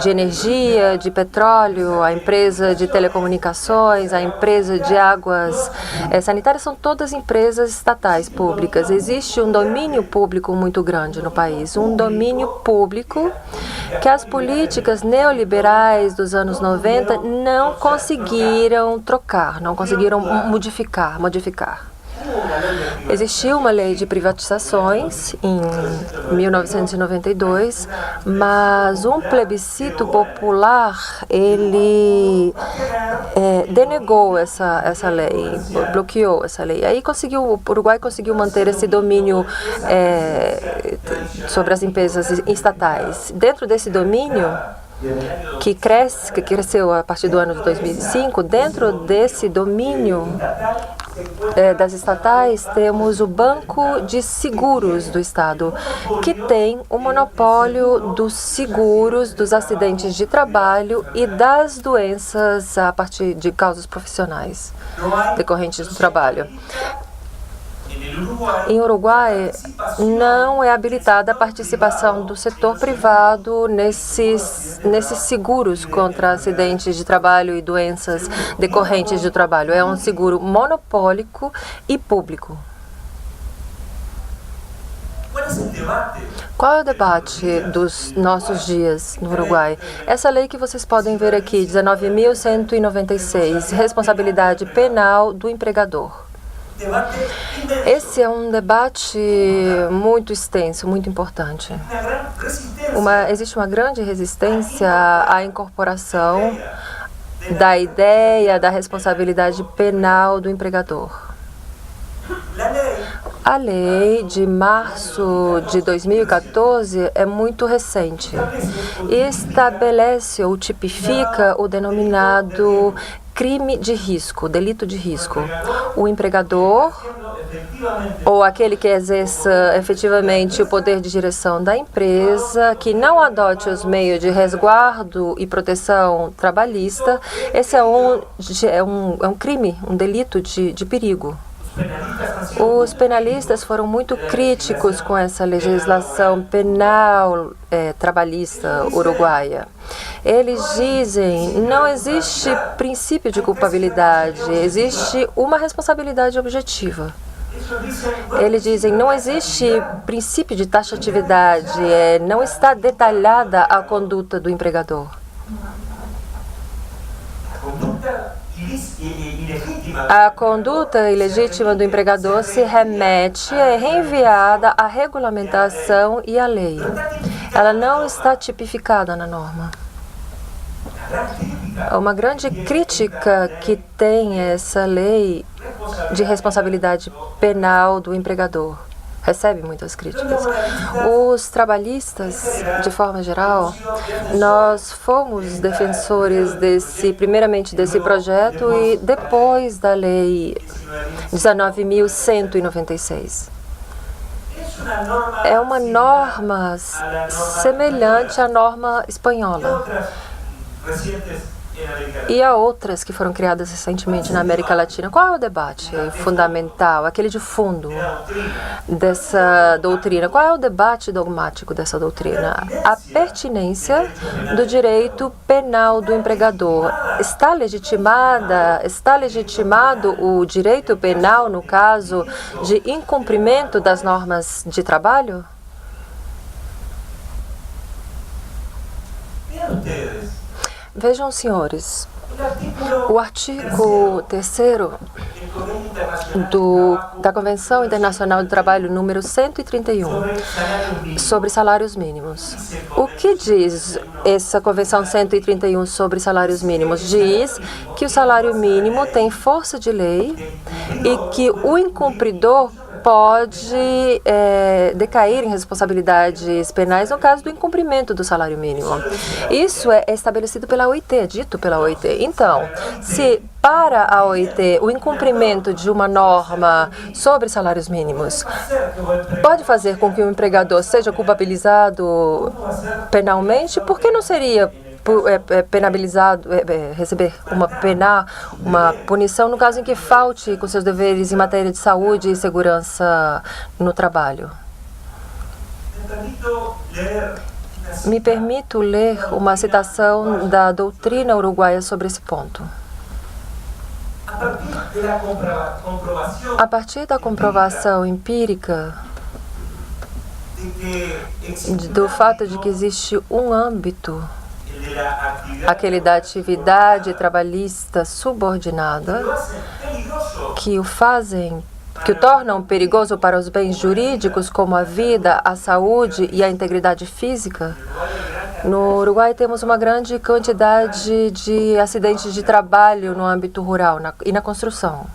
de energia, de petróleo, a empresa de telecomunicações, a empresa de águas sanitárias, são todas empresas estatais públicas. Existe um domínio público muito grande no país, um domínio público que as políticas neoliberais dos anos 90 não conseguiram trocar, não conseguiram modificar. Existiu uma lei de privatizações em 1992, mas um plebiscito popular, ele denegou essa lei, bloqueou essa lei. Aí o Uruguai conseguiu manter esse domínio sobre as empresas estatais. Dentro desse domínio, que cresceu a partir do ano de 2005, dentro desse domínio das estatais, temos o Banco de Seguros do Estado, que tem o monopólio dos seguros, dos acidentes de trabalho e das doenças a partir de causas profissionais decorrentes do trabalho. Em Uruguai, não é habilitada a participação do setor privado nesses seguros contra acidentes de trabalho e doenças decorrentes do trabalho. É um seguro monopólico e público. Qual é o debate dos nossos dias no Uruguai? Essa lei que vocês podem ver aqui, 19.196, responsabilidade penal do empregador. Esse é um debate muito extenso, muito importante. Existe uma grande resistência à incorporação da ideia da responsabilidade penal do empregador. A lei de março de 2014 é muito recente e estabelece ou tipifica o denominado crime de risco, delito de risco. O empregador ou aquele que exerça efetivamente o poder de direção da empresa, que não adote os meios de resguardo e proteção trabalhista, esse é um crime, um delito de perigo. Os penalistas foram muito críticos com essa legislação penal trabalhista uruguaia. Eles dizem não existe princípio de culpabilidade, existe uma responsabilidade objetiva. Eles dizem não existe princípio de taxatividade, não está detalhada a conduta do empregador. A conduta ilegítima do empregador se remete, é reenviada à regulamentação e à lei. Ela não está tipificada na norma. Uma grande crítica que tem essa lei de responsabilidade penal do empregador. Recebe muitas críticas. Os trabalhistas, de forma geral, nós fomos defensores primeiramente desse projeto e depois da lei 19.196. É uma norma semelhante à norma espanhola. e há outras que foram criadas recentemente na América Latina. Qual é o debate fundamental, aquele de fundo dessa doutrina? Qual é o debate dogmático dessa doutrina? A pertinência do direito penal do empregador. Está legitimado o direito penal no caso de incumprimento das normas de trabalho? Vejam, senhores, o artigo 3º da Convenção Internacional do Trabalho número 131 sobre salários mínimos. O que diz essa Convenção 131 sobre salários mínimos? Diz que o salário mínimo tem força de lei e que o incumpridor pode decair em responsabilidades penais no caso do incumprimento do salário mínimo. Isso é estabelecido pela OIT, é dito pela OIT. Então, se para a OIT o incumprimento de uma norma sobre salários mínimos pode fazer com que o empregador seja culpabilizado penalmente, por que não seria penalizado, receber uma punição no caso em que falte com seus deveres em matéria de saúde e segurança no trabalho? Me permito ler uma citação da doutrina uruguaia sobre esse ponto. A partir da comprovação empírica do fato de que existe um âmbito, aquele da atividade trabalhista subordinada, que o tornam perigoso para os bens jurídicos como a vida, a saúde e a integridade física. No Uruguai temos uma grande quantidade de acidentes de trabalho no âmbito rural e na construção.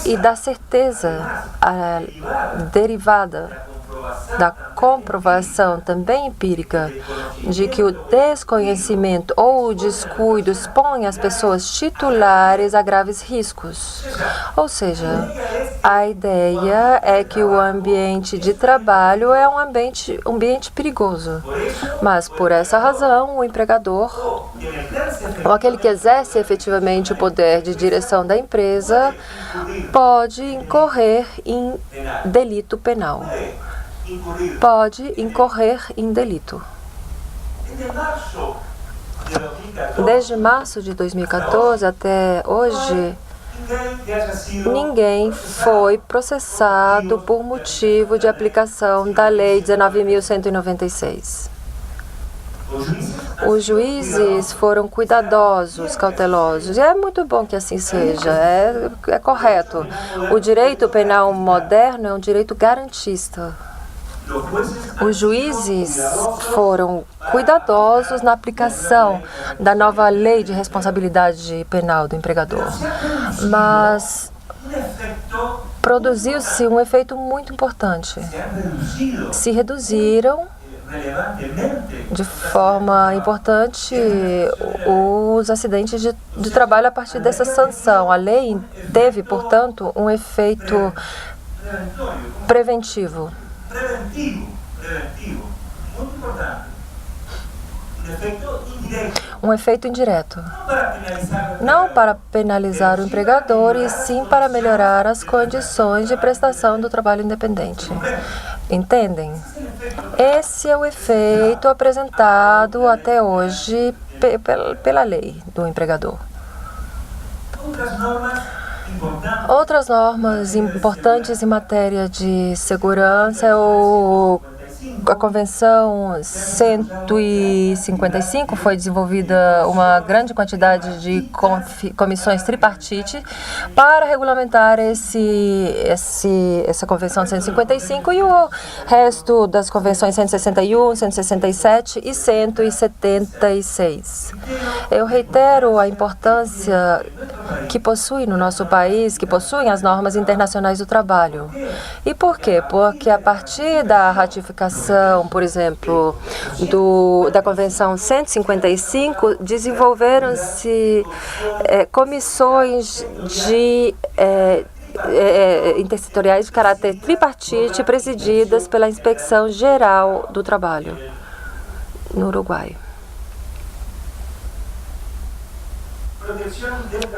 E da certeza derivada da comprovação também empírica de que o desconhecimento ou o descuido expõe as pessoas titulares a graves riscos. Ou seja, a ideia é que o ambiente de trabalho é um ambiente perigoso. Mas, por essa razão, o empregador, ou aquele que exerce efetivamente o poder de direção da empresa, pode incorrer em delito penal. Pode incorrer em delito. Desde março de 2014 até hoje, ninguém foi processado por motivo de aplicação da Lei 19.196. Os juízes foram cuidadosos, cautelosos, e é muito bom que assim seja, é correto. O direito penal moderno é um direito garantista. Os juízes foram cuidadosos na aplicação da nova lei de responsabilidade penal do empregador, mas produziu-se um efeito muito importante. Se reduziram de forma importante os acidentes de trabalho a partir dessa sanção. A lei teve, portanto, um efeito preventivo. Muito importante. Um efeito indireto. Não para penalizar o empregador, e sim para melhorar as condições de prestação do trabalho independente. Entendem? Esse é o efeito apresentado até hoje pela lei do empregador. Outras normas importantes em matéria de segurança é a Convenção 155, foi desenvolvida uma grande quantidade de comissões tripartite para regulamentar essa Convenção 155 e o resto das convenções 161, 167 e 176. Eu reitero a importância que possui no nosso país, que possuem as normas internacionais do trabalho. E por quê? Porque a partir da ratificação, por exemplo, da Convenção 155, desenvolveram-se comissões intersetoriais de caráter tripartite presididas pela Inspeção Geral do Trabalho no Uruguai.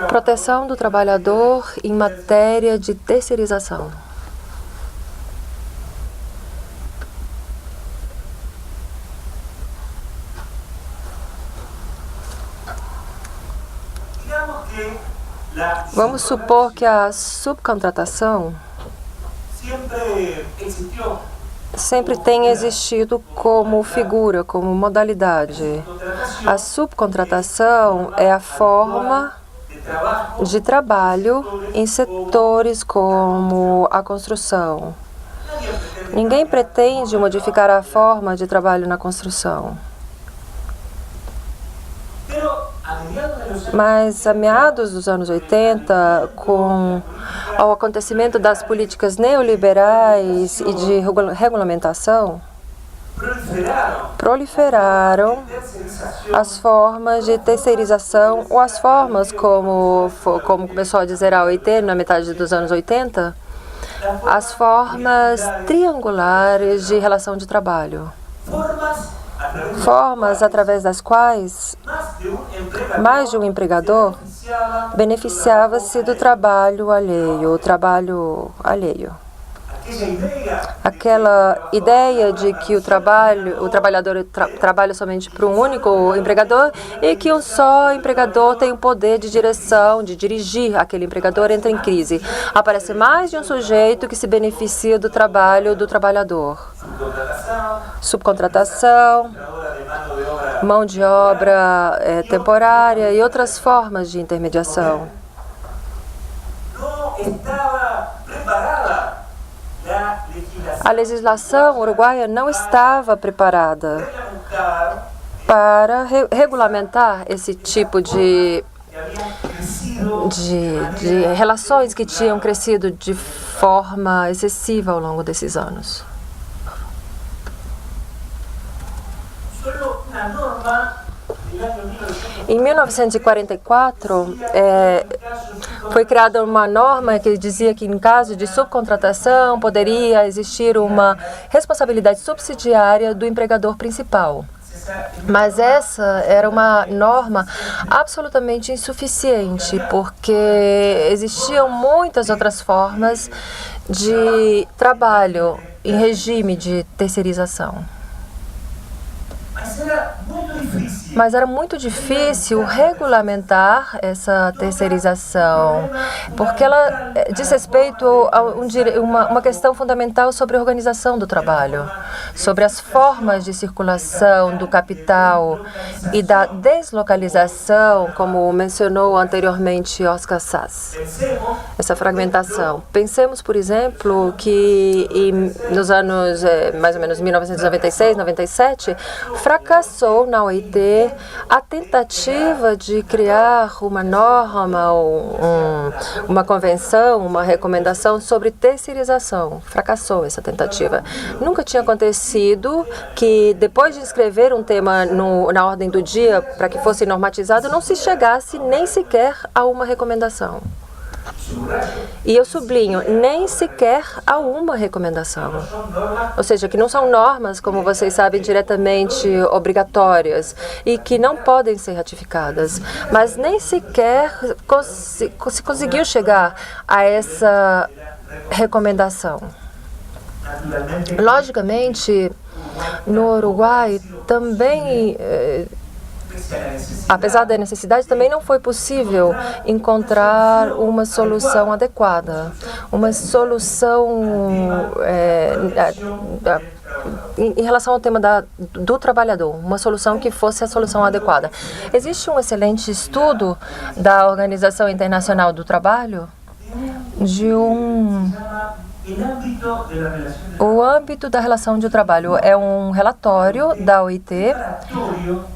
Proteção do trabalhador em matéria de terceirização. Vamos supor que a subcontratação sempre tem existido como figura, como modalidade. A subcontratação é a forma de trabalho em setores como a construção. Ninguém pretende modificar a forma de trabalho na construção. Mas, a meados dos anos 80, com o acontecimento das políticas neoliberais e de regulamentação, proliferaram as formas de terceirização, ou as formas, como começou a dizer a OIT na metade dos anos 80, as formas triangulares de relação de trabalho. Formas através das quais mais de um empregador beneficiava-se do trabalho alheio, o trabalho alheio. Aquela ideia de que o trabalhador trabalha somente para um único empregador e que um só empregador tem o poder de direção, de dirigir aquele empregador, entra em crise. Aparece mais de um sujeito que se beneficia do trabalho do trabalhador. Subcontratação, mão de obra temporária e outras formas de intermediação. A legislação uruguaia não estava preparada para regulamentar esse tipo de relações que tinham crescido de forma excessiva ao longo desses anos. Em 1944, foi criada uma norma que dizia que, em caso de subcontratação, poderia existir uma responsabilidade subsidiária do empregador principal. Mas essa era uma norma absolutamente insuficiente, porque existiam muitas outras formas de trabalho em regime de terceirização. Mas era muito difícil regulamentar essa terceirização, porque ela diz respeito a uma questão fundamental sobre a organização do trabalho, sobre as formas de circulação do capital e da deslocalização, como mencionou anteriormente Oscar Sass. Essa fragmentação. Pensemos, por exemplo, que nos anos mais ou menos 1996, 97, fracassou na OIT a tentativa de criar uma norma, uma convenção, uma recomendação sobre terceirização. Fracassou essa tentativa. Nunca tinha acontecido que, depois de escrever um tema na ordem do dia para que fosse normatizado, não se chegasse nem sequer a uma recomendação. E eu sublinho, nem sequer a uma recomendação. Ou seja, que não são normas, como vocês sabem, diretamente obrigatórias e que não podem ser ratificadas. Mas nem sequer se conseguiu chegar a essa recomendação. Logicamente, no Uruguai também, apesar da necessidade, também não foi possível encontrar uma solução adequada, uma solução em relação ao tema do trabalhador, uma solução que fosse a solução adequada. Existe um excelente estudo da Organização Internacional do Trabalho o âmbito da relação de trabalho. É um relatório da OIT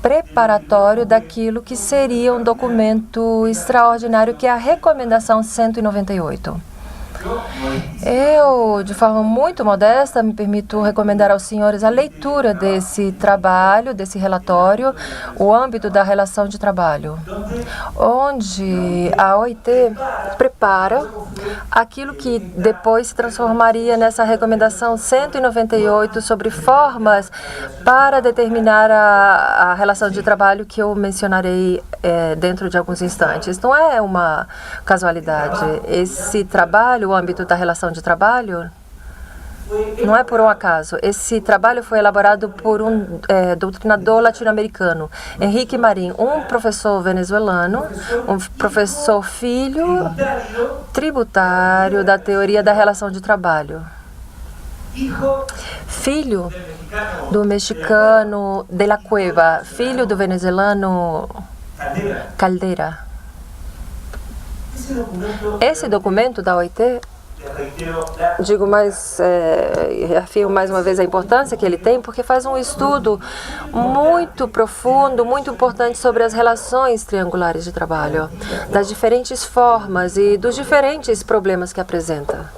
preparatório daquilo que seria um documento extraordinário, que é a Recomendação 198. Eu, de forma muito modesta, me permito recomendar aos senhores a leitura desse trabalho, desse relatório, o âmbito da relação de trabalho, onde a OIT prepara aquilo que depois se transformaria nessa recomendação 198 sobre formas para determinar a relação de trabalho que eu mencionarei dentro de alguns instantes. Não é uma casualidade. Esse trabalho, o âmbito da relação de trabalho, não é por um acaso. Esse trabalho foi elaborado por um doutrinador latino-americano, Henrique Marin, um professor venezuelano, um professor filho tributário da teoria da relação de trabalho. Filho do mexicano de la Cueva, filho do venezuelano Caldera. Esse documento da OIT, afirmo mais uma vez a importância que ele tem, porque faz um estudo muito profundo, muito importante sobre as relações triangulares de trabalho, das diferentes formas e dos diferentes problemas que apresenta.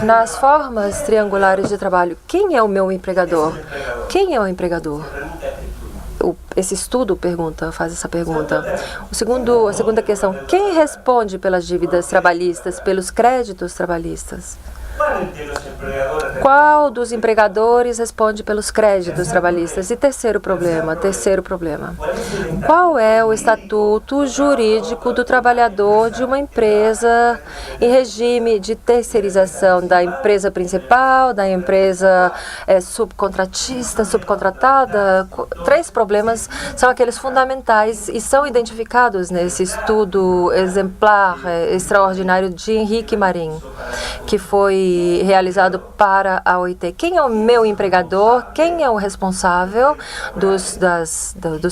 Nas formas triangulares de trabalho, quem é o meu empregador? Quem é o empregador? Esse estudo faz essa pergunta. A segunda questão, quem responde pelas dívidas trabalhistas, pelos créditos trabalhistas? Qual dos empregadores responde pelos créditos trabalhistas? E terceiro problema. Qual é o estatuto jurídico do trabalhador de uma empresa em regime de terceirização, da empresa principal, da empresa subcontratista, subcontratada? 3 problemas são aqueles fundamentais e são identificados nesse estudo exemplar, extraordinário de Henrique Marin, que foi realizado para a OIT. Quem é o meu empregador? Quem é o responsável dos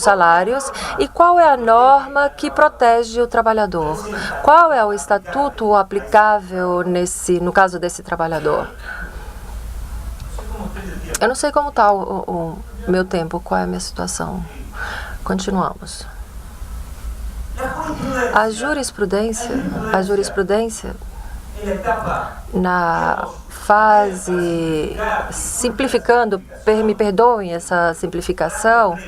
salários? E qual é a norma que protege o trabalhador? Qual é o estatuto aplicável no caso desse trabalhador? Eu não sei como está o meu tempo, qual é a minha situação. Continuamos. A jurisprudência na fase simplificando, me perdoem essa simplificação,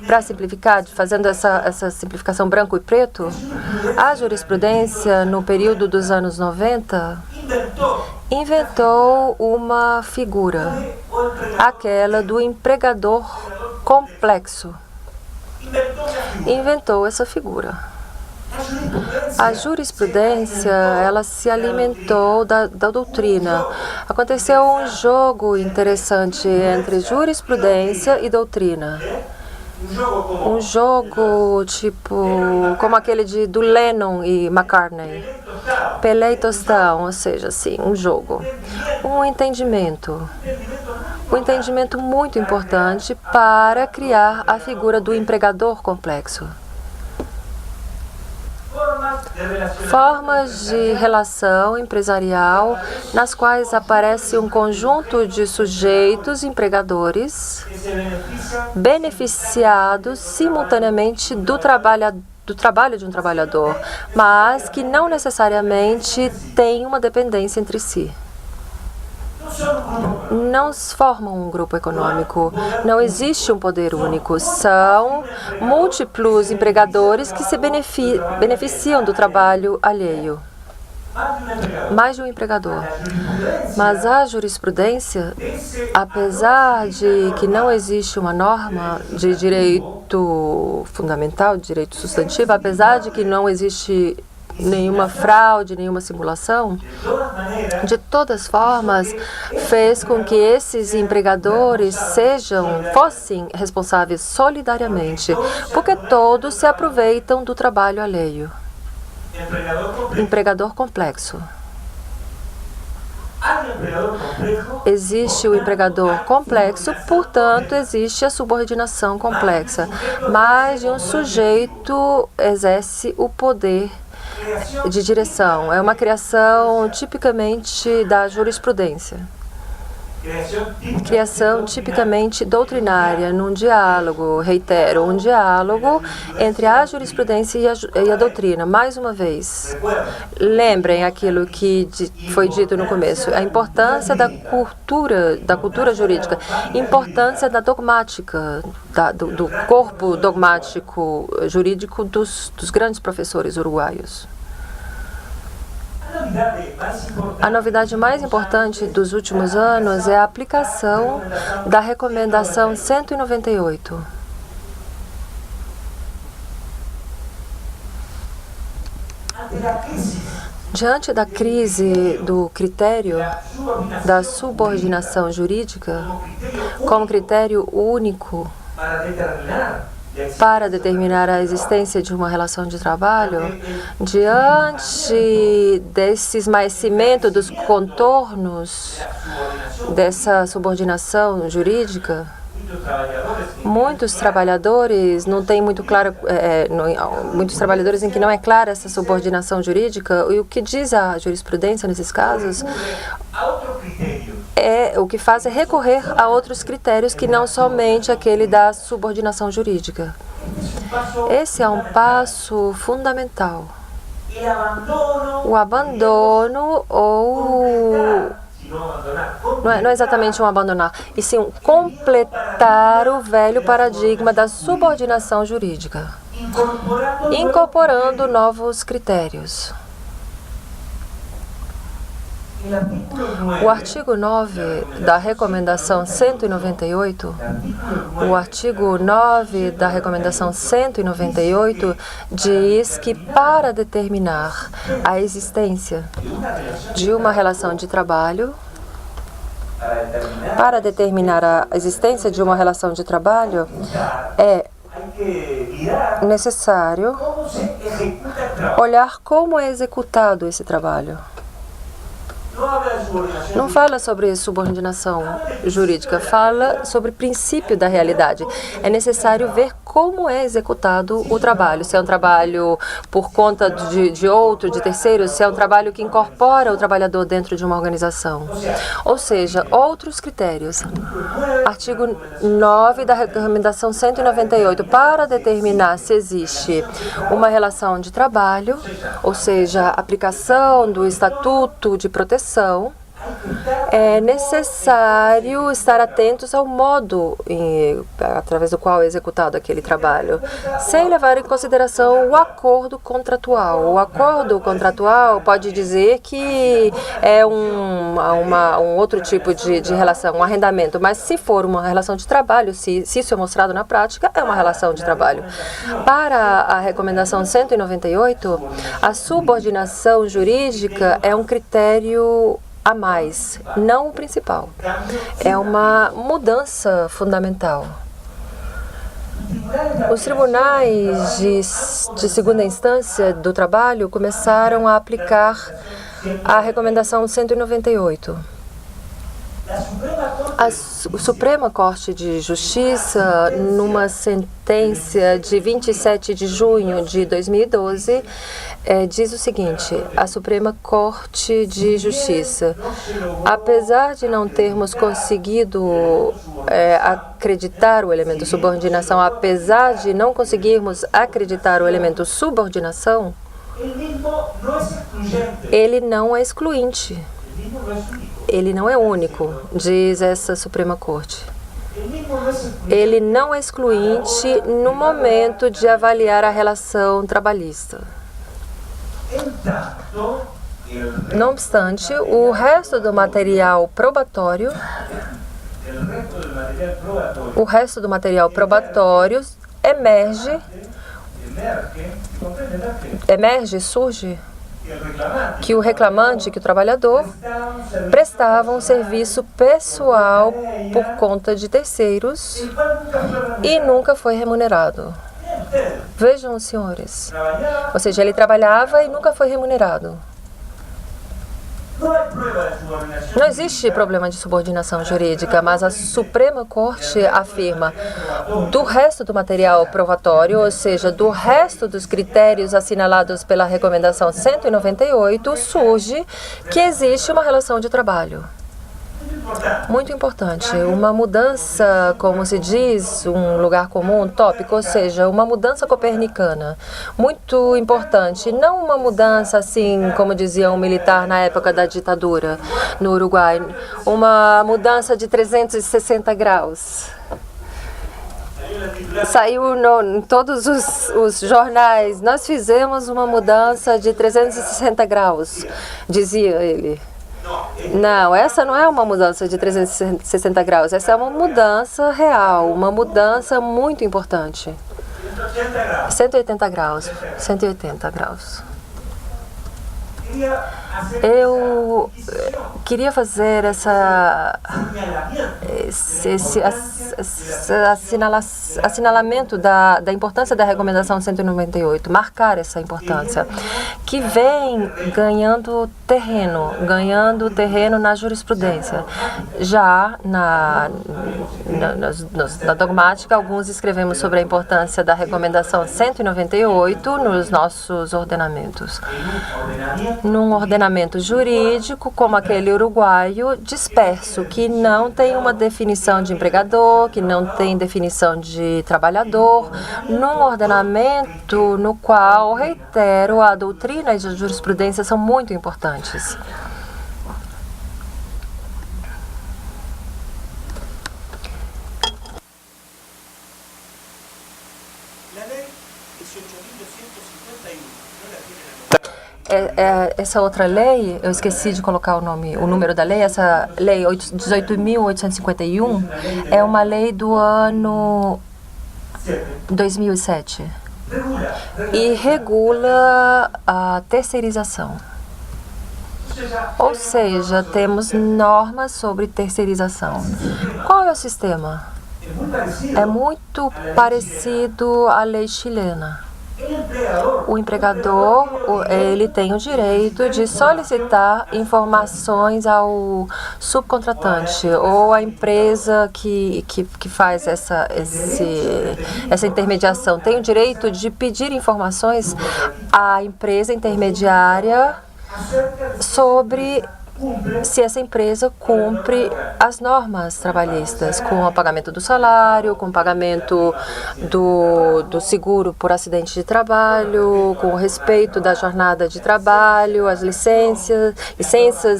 para simplificar, fazendo essa simplificação branco e preto, a jurisprudência no período dos anos 90 inventou uma figura, aquela do empregador complexo. Inventou essa figura. A jurisprudência, ela se alimentou da doutrina. Aconteceu um jogo interessante entre jurisprudência e doutrina. Um jogo como aquele do Lennon e McCartney. Pelé e Tostão, ou seja, assim, um jogo. Um entendimento muito importante para criar a figura do empregador complexo. Formas de relação empresarial nas quais aparece um conjunto de sujeitos empregadores beneficiados simultaneamente do trabalho de um trabalhador, mas que não necessariamente têm uma dependência entre si. Não formam um grupo econômico, não existe um poder único, são múltiplos empregadores que se beneficiam do trabalho alheio. Mais de um empregador. Mas a jurisprudência, apesar de que não existe uma norma de direito fundamental, de direito substantivo, apesar de que não existe nenhuma fraude, nenhuma simulação, de todas formas, fez com que esses empregadores fossem responsáveis solidariamente, porque todos se aproveitam do trabalho alheio. Empregador complexo. Existe o empregador complexo, portanto, existe a subordinação complexa. Mais de um sujeito exerce o poder de direção. É uma criação tipicamente da jurisprudência. Criação tipicamente doutrinária, num diálogo, reitero, um diálogo entre a jurisprudência e a doutrina. Mais uma vez, lembrem aquilo que foi dito no começo, a importância da cultura jurídica, importância da dogmática, do corpo dogmático jurídico dos grandes professores uruguaios. A novidade mais importante dos últimos anos é a aplicação da Recomendação 198. Diante da crise do critério da subordinação jurídica como critério único para determinar a existência de uma relação de trabalho, diante desse esmaecimento dos contornos dessa subordinação jurídica, muitos trabalhadores não têm muito claro, muitos trabalhadores em que não é clara essa subordinação jurídica, e o que diz a jurisprudência nesses casos o que faz é recorrer a outros critérios que não somente aquele da subordinação jurídica. Esse é um passo fundamental. O abandono não é exatamente um abandonar, e sim um completar o velho paradigma da subordinação jurídica, incorporando novos critérios. O artigo 9 da Recomendação 198, diz que para determinar a existência de uma relação de trabalho, é necessário olhar como é executado esse trabalho. Não fala sobre subordinação jurídica, fala sobre o princípio da realidade. É necessário ver como é executado o trabalho. Se é um trabalho por conta de terceiros, se é um trabalho que incorpora o trabalhador dentro de uma organização. Ou seja, outros critérios. Artigo 9 da Recomendação 198, para determinar se existe uma relação de trabalho, ou seja, aplicação do Estatuto de Proteção, é necessário estar atentos ao modo através do qual é executado aquele trabalho, sem levar em consideração o acordo contratual. O acordo contratual pode dizer que é um outro tipo de relação, um arrendamento, mas se for uma relação de trabalho, se isso é mostrado na prática, é uma relação de trabalho. Para a Recomendação 198, a subordinação jurídica é um critério a mais, não o principal. É uma mudança fundamental. Os tribunais de segunda instância do trabalho começaram a aplicar a Recomendação 198. A Suprema Corte de Justiça, numa sentença de 27 de junho de 2012, diz o seguinte: a Suprema Corte de Justiça, apesar de não termos conseguido acreditar o elemento subordinação, apesar de não conseguirmos acreditar o elemento subordinação, ele não é excluinte. Ele não é único, diz essa Suprema Corte. Ele não é excluinte no momento de avaliar a relação trabalhista. Não obstante, o resto do material probatório surge que o reclamante, que o trabalhador, prestava um serviço pessoal por conta de terceiros e nunca foi remunerado. Vejam, senhores. Ou seja, ele trabalhava e nunca foi remunerado. Não existe problema de subordinação jurídica, mas a Suprema Corte afirma, do resto do material provatório, ou seja, do resto dos critérios assinalados pela Recomendação 198, surge que existe uma relação de trabalho. Muito importante. Uma mudança, como se diz, um lugar comum, tópico, ou seja, uma mudança copernicana. Muito importante. Não uma mudança assim, como dizia um militar na época da ditadura no Uruguai. Uma mudança de 360 graus. Saiu em todos os jornais. Nós fizemos uma mudança de 360 graus, dizia ele. Não, essa não é uma mudança de 360 graus. Essa é uma mudança real, uma mudança muito importante. 180 graus. 180 graus. Eu queria fazer esse assinalamento da importância da recomendação 198, marcar essa importância, que vem ganhando terreno na jurisprudência. Já na dogmática, alguns escrevemos sobre a importância da recomendação 198 nos nossos ordenamentos. Num ordenamento jurídico, como aquele uruguaio, disperso, que não tem uma definição de empregador, que não tem definição de trabalhador, num ordenamento no qual, reitero, a doutrina e a jurisprudência são muito importantes. Essa outra lei, eu esqueci de colocar o número da lei, essa lei 18.851 é uma lei do ano 2007 e regula a terceirização. Ou seja, temos normas sobre terceirização. Qual é o sistema? É muito parecido à lei chilena. O empregador, ele tem o direito de solicitar informações ao subcontratante ou à empresa que faz essa intermediação. Tem o direito de pedir informações à empresa intermediária sobre se essa empresa cumpre as normas trabalhistas, com o pagamento do salário, com o pagamento do seguro por acidente de trabalho, com o respeito da jornada de trabalho, as licenças,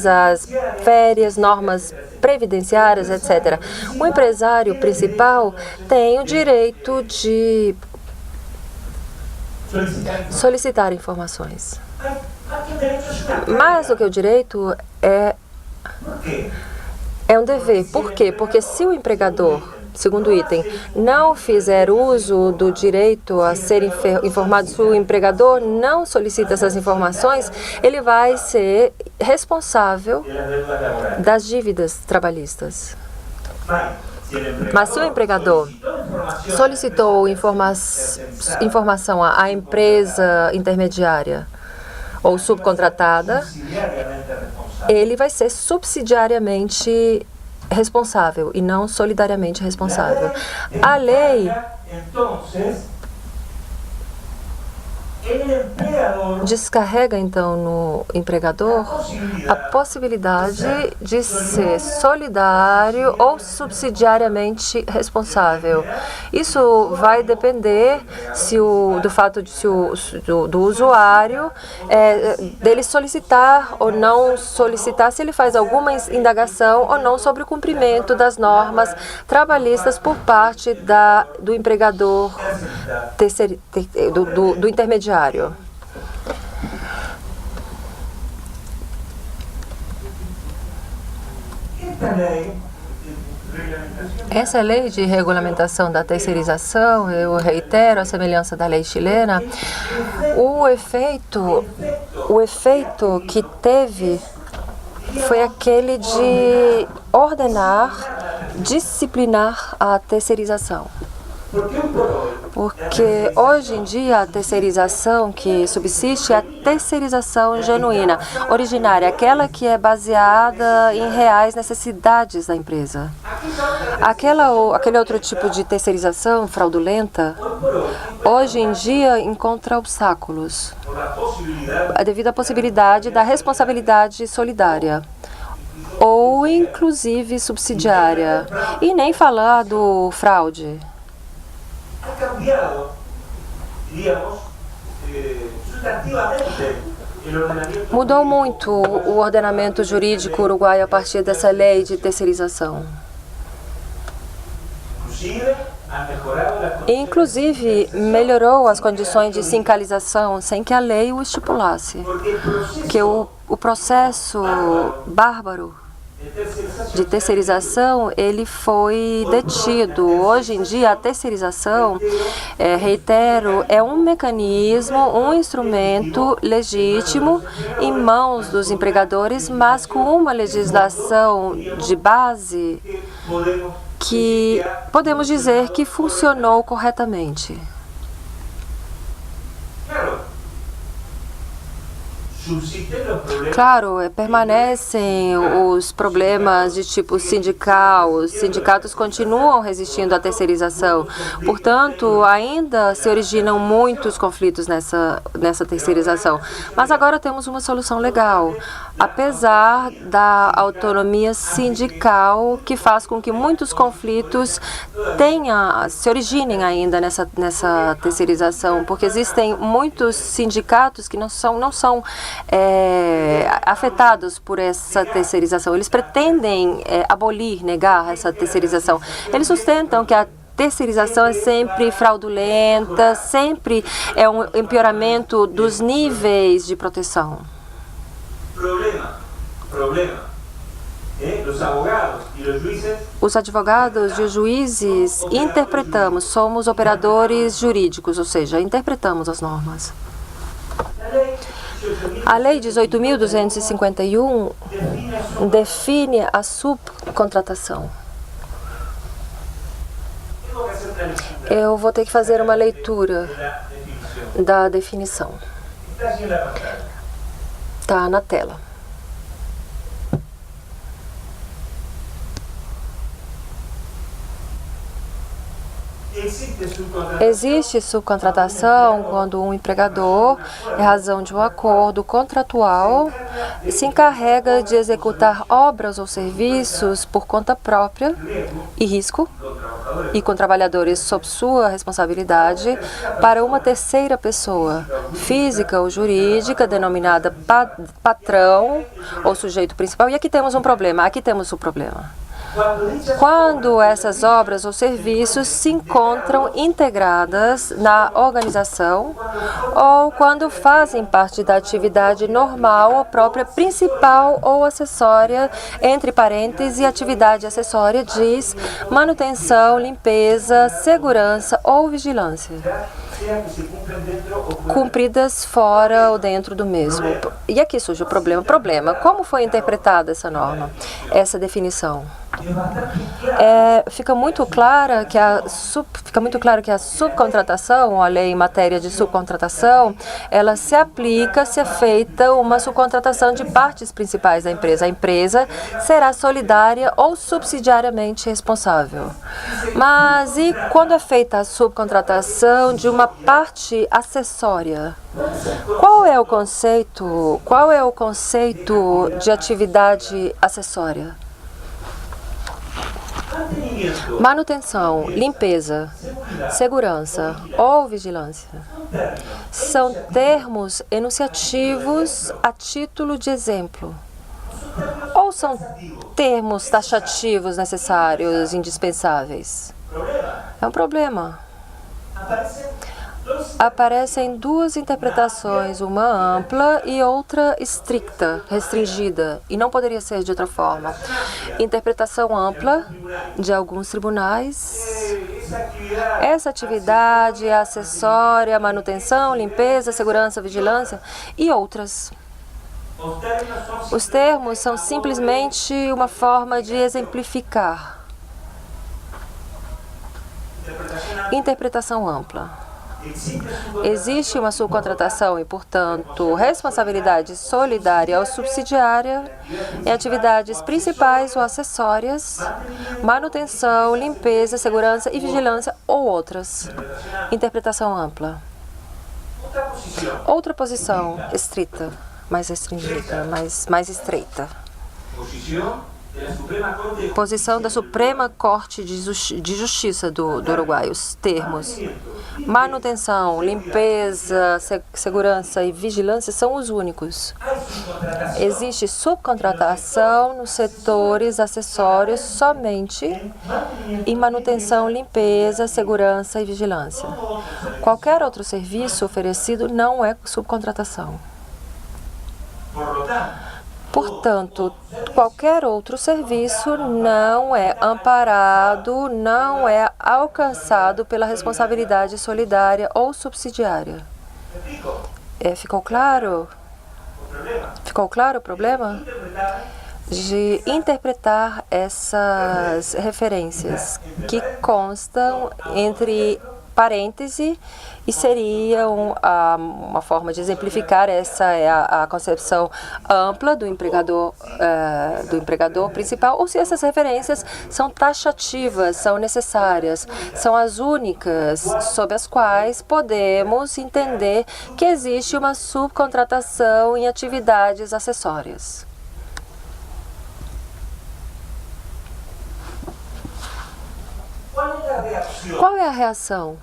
as férias, normas previdenciárias, etc. O empresário principal tem o direito de solicitar informações. Mais do que o direito, é um dever. Por quê? Porque se o empregador, segundo item, não fizer uso do direito a ser informado, se o empregador não solicita essas informações, ele vai ser responsável das dívidas trabalhistas. Mas se o empregador solicitou informação à empresa intermediária ou subcontratada, ele vai ser subsidiariamente responsável e não solidariamente responsável. A lei descarrega, então, no empregador a possibilidade de ser solidário ou subsidiariamente responsável. Isso vai depender do usuário, dele solicitar ou não solicitar, se ele faz alguma indagação ou não sobre o cumprimento das normas trabalhistas por parte do empregador do intermediário. Essa lei de regulamentação da terceirização, eu reitero, a semelhança da lei chilena, o efeito que teve foi aquele de ordenar, disciplinar a terceirização. Porque hoje em dia a terceirização que subsiste é a terceirização genuína, originária, aquela que é baseada em reais necessidades da empresa. Aquele outro tipo de terceirização fraudulenta, hoje em dia encontra obstáculos devido à possibilidade da responsabilidade solidária. ou inclusive subsidiária. E nem falar do fraude. Ha cambiado, diríamos, sustantivamente el ordenamiento. Mudou muito o ordenamento jurídico uruguaio a partir dessa lei de terceirização. Inclusive, ha mejorado las condiciones. Inclusive, melhorou as condições de sindicalização sem que a lei o estipulasse. Porque el proceso Que o processo bárbaro de terceirização, ele foi detido. Hoje em dia, a terceirização, reitero, é um mecanismo, um instrumento legítimo em mãos dos empregadores, mas com uma legislação de base podemos que podemos dizer que funcionou corretamente. claro, subsisten los problemas. Claro, permanecem os problemas de tipo sindical, os sindicatos continuam resistindo à terceirização. Portanto, ainda se originam muitos conflitos nessa terceirização. Mas agora temos uma solução legal, apesar da autonomia sindical que faz com que muitos conflitos se originem ainda nessa terceirização, porque existem muitos sindicatos que não são afetados por essa terceirização. Eles pretendem abolir, negar essa terceirização. Eles sustentam que a terceirização é sempre fraudulenta, sempre é um empeoramento dos níveis de proteção. Problema. Los abogados y los jueces Os advogados e os juízes interpretamos, somos operadores jurídicos, ou seja, interpretamos as normas. A Lei 18.251 define a subcontratação. tengo que hacer una lectura Eu vou ter que fazer uma leitura de la definición. da definição. Está así en la pantalla. Está na tela. Existe subcontratación Existe subcontratação quando um empregador, em razão de um acordo contratual, se encarrega de executar obras ou serviços por conta própria e risco, con trabajadores e com trabalhadores sob sua responsabilidade, para uma terceira pessoa, física ou jurídica, denominada patrão ou sujeito principal. E aqui temos um problema, aqui temos o problema. Quando essas obras ou serviços se encontram integradas na organização ou quando fazem parte da atividade normal ou própria principal ou acessória, entre parênteses, atividade acessória diz manutenção, limpeza, segurança ou vigilância, sea que se cumplan dentro o fuera. cumpridas fora ou dentro do mesmo. E aqui surge o problema. Como foi interpretada essa norma, essa definição? Es bastante claro. Fica muito claro que a subcontratação, a lei em matéria de subcontratação, ela se aplica se é feita uma subcontratação de partes principais da empresa. A empresa será solidária ou subsidiariamente responsável. Mas e quando é feita a subcontratação de uma parte acessória? Qual é o conceito de atividade acessória? Mantenimiento. Manutenção, limpeza, segurança ou vigilância são termos enunciativos a título de exemplo ou são termos taxativos necessários, indispensáveis? É um problema. Aparecem duas interpretações, uma ampla e outra estricta, restringida, e não poderia ser de outra forma. Interpretação ampla de alguns tribunais. Essa atividade é acessória, manutenção, limpeza, segurança, vigilância e outras. Os termos são simplesmente uma forma de exemplificar. Interpretação ampla. Existe uma subcontratação e, portanto, responsabilidade solidária ou subsidiária em atividades principais ou acessórias, manutenção, limpeza, segurança e vigilância ou outras. Interpretação ampla. Outra posição estrita, mais restringida, mais estreita. Posição da Suprema Corte de Justiça do Uruguai. Os termos manutenção, limpeza, segurança e vigilância são os únicos. Existe subcontratação nos setores acessórios somente em manutenção, limpeza, segurança e vigilância. Qualquer outro serviço oferecido não é subcontratação. Portanto, qualquer outro serviço não é amparado, não é alcançado pela responsabilidade solidária ou subsidiária. Ficou claro? Ficou claro o problema? De interpretar essas referências que constam entre parêntese e seria uma forma de exemplificar. Essa é a concepção ampla do empregador principal, ou se essas referências são taxativas, são necessárias, são as únicas sob as quais podemos entender que existe uma subcontratação em atividades acessórias. Qual é a reação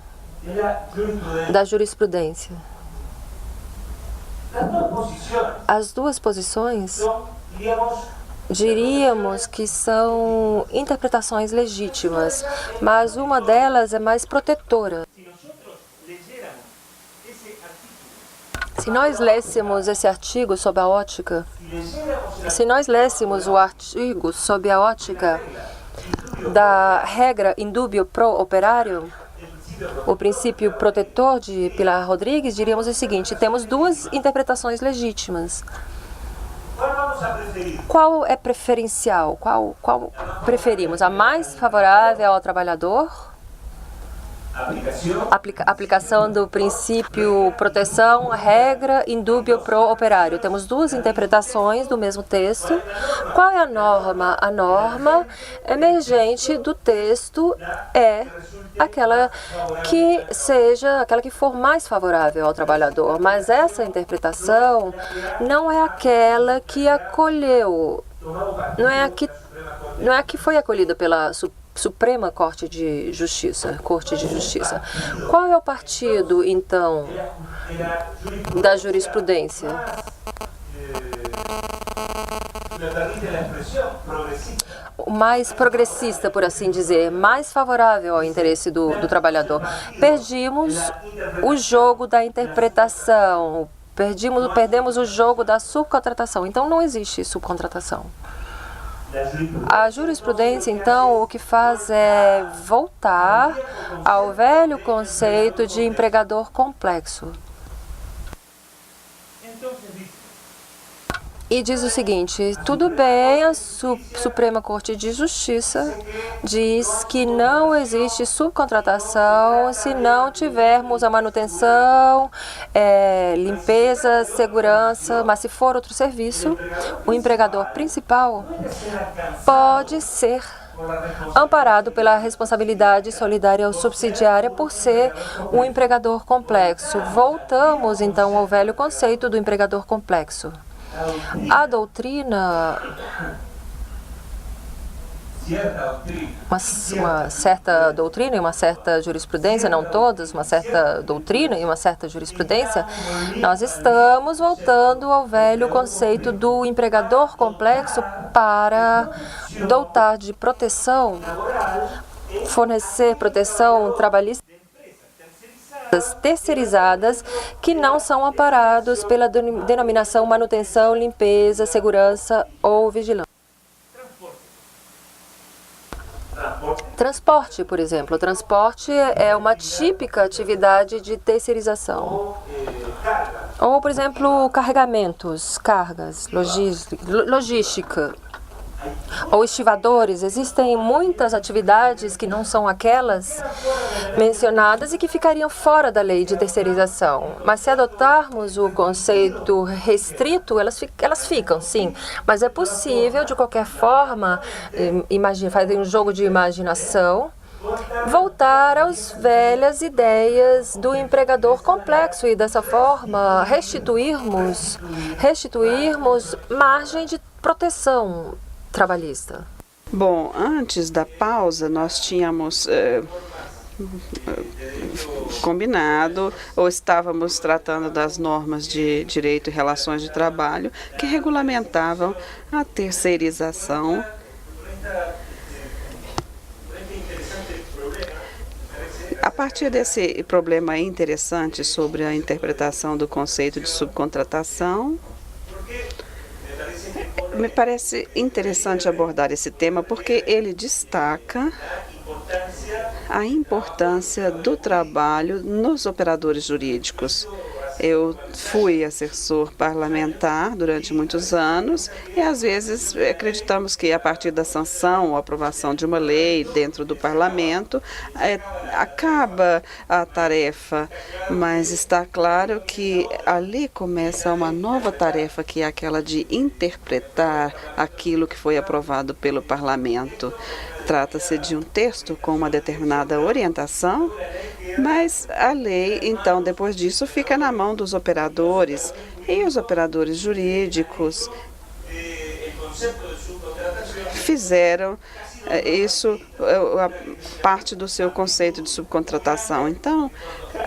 da jurisprudência? As duas posições, diríamos que são interpretações legítimas, mas uma delas é mais protetora. Se nós lêssemos esse artigo sob a ótica, se nós lêssemos o artigo sob a ótica da regra in dubio pro operario, o princípio protetor de Pilar Rodrigues, diríamos o seguinte: temos duas interpretações legítimas. Qual é preferencial? Qual preferimos? A mais favorável ao trabalhador? Aplicação do princípio proteção, regra in dubio pro operario. Temos duas interpretações do mesmo texto. Qual é a norma? A norma emergente do texto é aquela que for mais favorável ao trabalhador. Mas essa interpretação não é aquela que acolheu, não é a que foi acolhida pela Suprema Corte de Justiça. Qual é o partido, então, da jurisprudência? O mais progressista, por assim dizer, mais favorável ao interesse do trabalhador. Perdemos o jogo da interpretação, perdemos o jogo da subcontratação. Então, não existe subcontratação. A jurisprudência, então, o que faz é voltar ao velho conceito de empregador complexo. E diz o seguinte: tudo bem, a Suprema Corte de Justiça diz que não existe subcontratação se não tivermos a manutenção, limpeza, segurança, mas se for outro serviço, o empregador principal pode ser amparado pela responsabilidade solidária ou subsidiária por ser um empregador complexo. Voltamos, então, ao velho conceito do empregador complexo. A doutrina, uma certa doutrina e uma certa jurisprudência, não todas, uma certa doutrina e uma certa jurisprudência, nós estamos voltando ao velho conceito do empregador complexo para dotar de proteção, fornecer proteção trabalhista terceirizadas que não são amparados pela denominação manutenção, limpeza, segurança ou vigilância. Transporte, por exemplo. O transporte é uma típica atividade de terceirização. Ou, por exemplo, carregamentos, cargas, logística. Ou estivadores. Existem muitas atividades que não são aquelas mencionadas e que ficariam fora da lei de terceirização. Mas se adotarmos o conceito restrito, elas ficam, sim. Mas é possível, de qualquer forma, fazer um jogo de imaginação voltar às velhas ideias do empregador complexo e, dessa forma, restituirmos margem de proteção trabalhista. Bom, antes da pausa, nós tínhamos combinado, ou estávamos tratando das normas de direito e relações de trabalho que regulamentavam a terceirização A partir desse problema interessante sobre a interpretação do conceito de subcontratação, me parece interessante abordar esse tema porque ele destaca a importância do trabalho nos operadores jurídicos. Eu fui assessor parlamentar durante muitos anos e, às vezes, acreditamos que, a partir da sanção ou aprovação de uma lei dentro do parlamento, acaba a tarefa, mas está claro que ali começa uma nova tarefa, que é aquela de interpretar aquilo que foi aprovado pelo parlamento. Trata-se de um texto com uma determinada orientação, mas a lei, então, depois disso, fica na mão dos operadores, e os operadores jurídicos fizeram isso a parte do seu conceito de subcontratação. Então,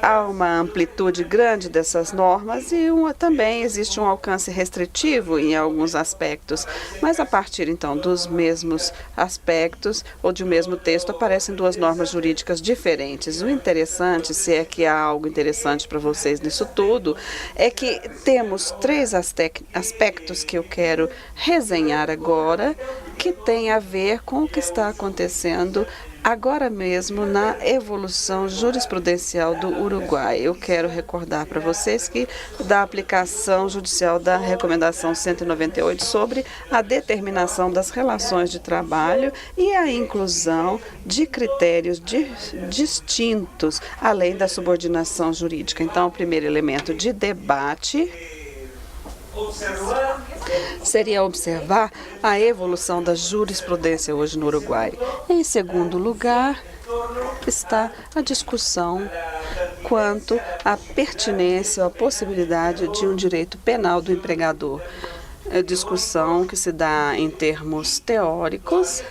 há uma amplitude grande dessas normas e também existe um alcance restritivo em alguns aspectos. Mas a partir, então, dos mesmos aspectos ou de um mesmo texto, aparecem duas normas jurídicas diferentes. O interessante, se é que há algo interessante para vocês nisso tudo, é que temos três aspectos que eu quero resenhar agora, que tem a ver com o que está acontecendo agora mesmo na evolução jurisprudencial do Uruguai. Eu quero recordar para vocês que da aplicação judicial da Recomendação 198 sobre a determinação das relações de trabalho e a inclusão de critérios distintos, além da subordinação jurídica. Então, o primeiro elemento de debate seria observar a evolução da jurisprudência hoje no Uruguai. Em segundo lugar, está a discussão quanto à pertinência ou à possibilidade de um direito penal do empregador. É discussão que se dá em termos teóricos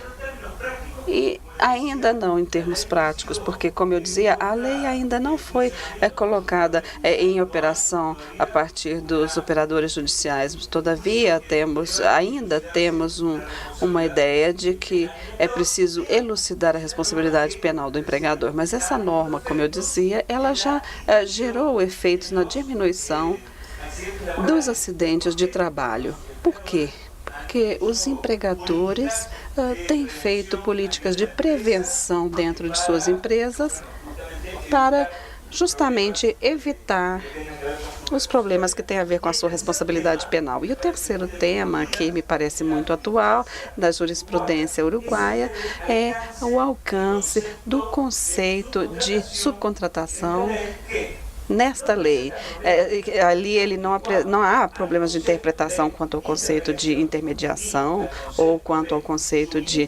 e ainda não em termos práticos, porque, como eu dizia, a lei ainda não foi colocada em operação a partir dos operadores judiciais. Todavia, ainda temos uma ideia de que é preciso elucidar a responsabilidade penal do empregador. Mas essa norma, como eu dizia, ela já gerou efeitos na diminuição dos acidentes de trabalho. Por quê? Porque os empregadores têm feito políticas de prevenção dentro de suas empresas para justamente evitar os problemas que têm a ver com a sua responsabilidade penal. E o terceiro tema, que me parece muito atual, da jurisprudência uruguaia, é o alcance do conceito de subcontratação nesta lei. Ali não há problemas de interpretação quanto ao conceito de intermediação ou quanto ao conceito de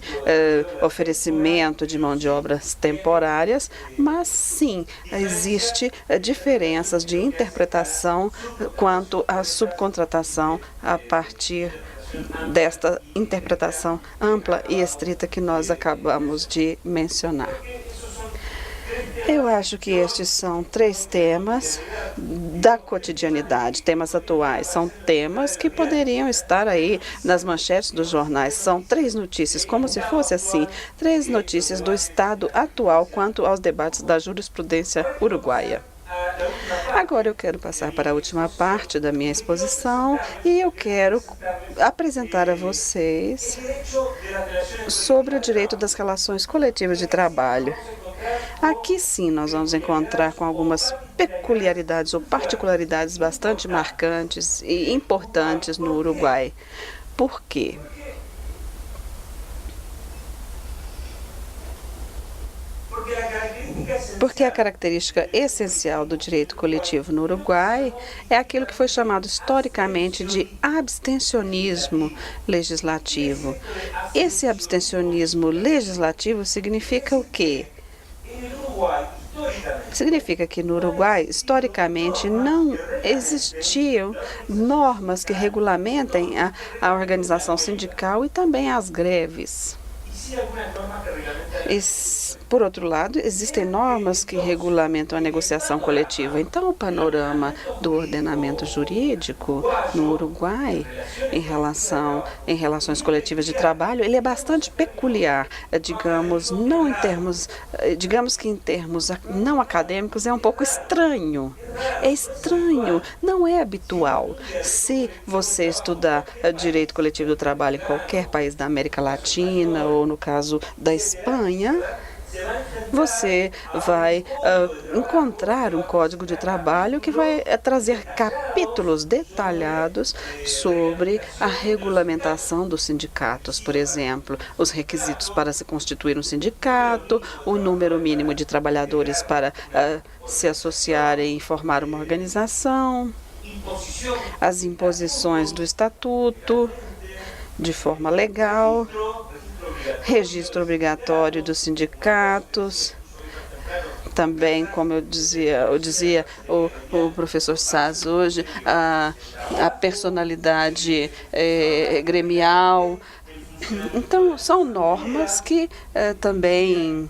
oferecimento de mão de obras temporárias, mas sim, existe diferenças de interpretação quanto à subcontratação a partir desta interpretação ampla e estrita que nós acabamos de mencionar. Eu acho que estes são três temas da cotidianidade, temas atuais. São temas que poderiam estar aí nas manchetes dos jornais. São três notícias, como se fosse assim, três notícias do estado atual quanto aos debates da jurisprudência uruguaia. Agora eu quero passar para a última parte da minha exposição e eu quero apresentar a vocês sobre o direito das relações coletivas de trabalho. Aqui sim nós vamos encontrar com algumas peculiaridades ou particularidades bastante marcantes e importantes no Uruguai. Por quê? Porque a característica essencial do direito coletivo no Uruguai é aquilo que foi chamado historicamente de abstencionismo legislativo. Esse abstencionismo legislativo significa o quê? Significa que no Uruguai, historicamente, não existiam normas que regulamentem a organização sindical e também as greves. Por outro lado, existem normas que regulamentam a negociação coletiva. Então, o panorama do ordenamento jurídico no Uruguai em relações coletivas de trabalho, ele é bastante peculiar, digamos que em termos não acadêmicos é um pouco estranho. É estranho, não é habitual. Se você estudar direito coletivo do trabalho em qualquer país da América Latina ou no caso da Espanha, você vai encontrar um código de trabalho que vai trazer capítulos detalhados sobre a regulamentação dos sindicatos, por exemplo, os requisitos para se constituir um sindicato, o número mínimo de trabalhadores para se associarem e formar uma organização, as imposições do estatuto de forma legal, registro obrigatório dos sindicatos, também, como eu dizia o professor Saz hoje, a personalidade gremial. Então, são normas que também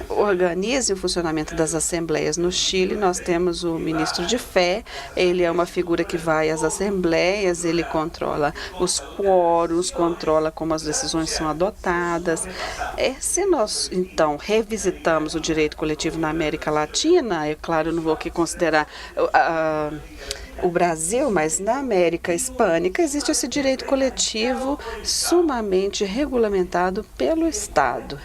organizam o funcionamento das assembleias. No Chile, nós temos o ministro de Fé, ele é uma figura que vai às assembleias, ele controla os quóruns, controla como as decisões são adotadas. Se nós, então, revisitamos o direito coletivo na América Latina, é claro, eu não vou aqui considerar o Brasil, mas na América Hispânica existe esse direito coletivo sumamente regulamentado pelo Estado.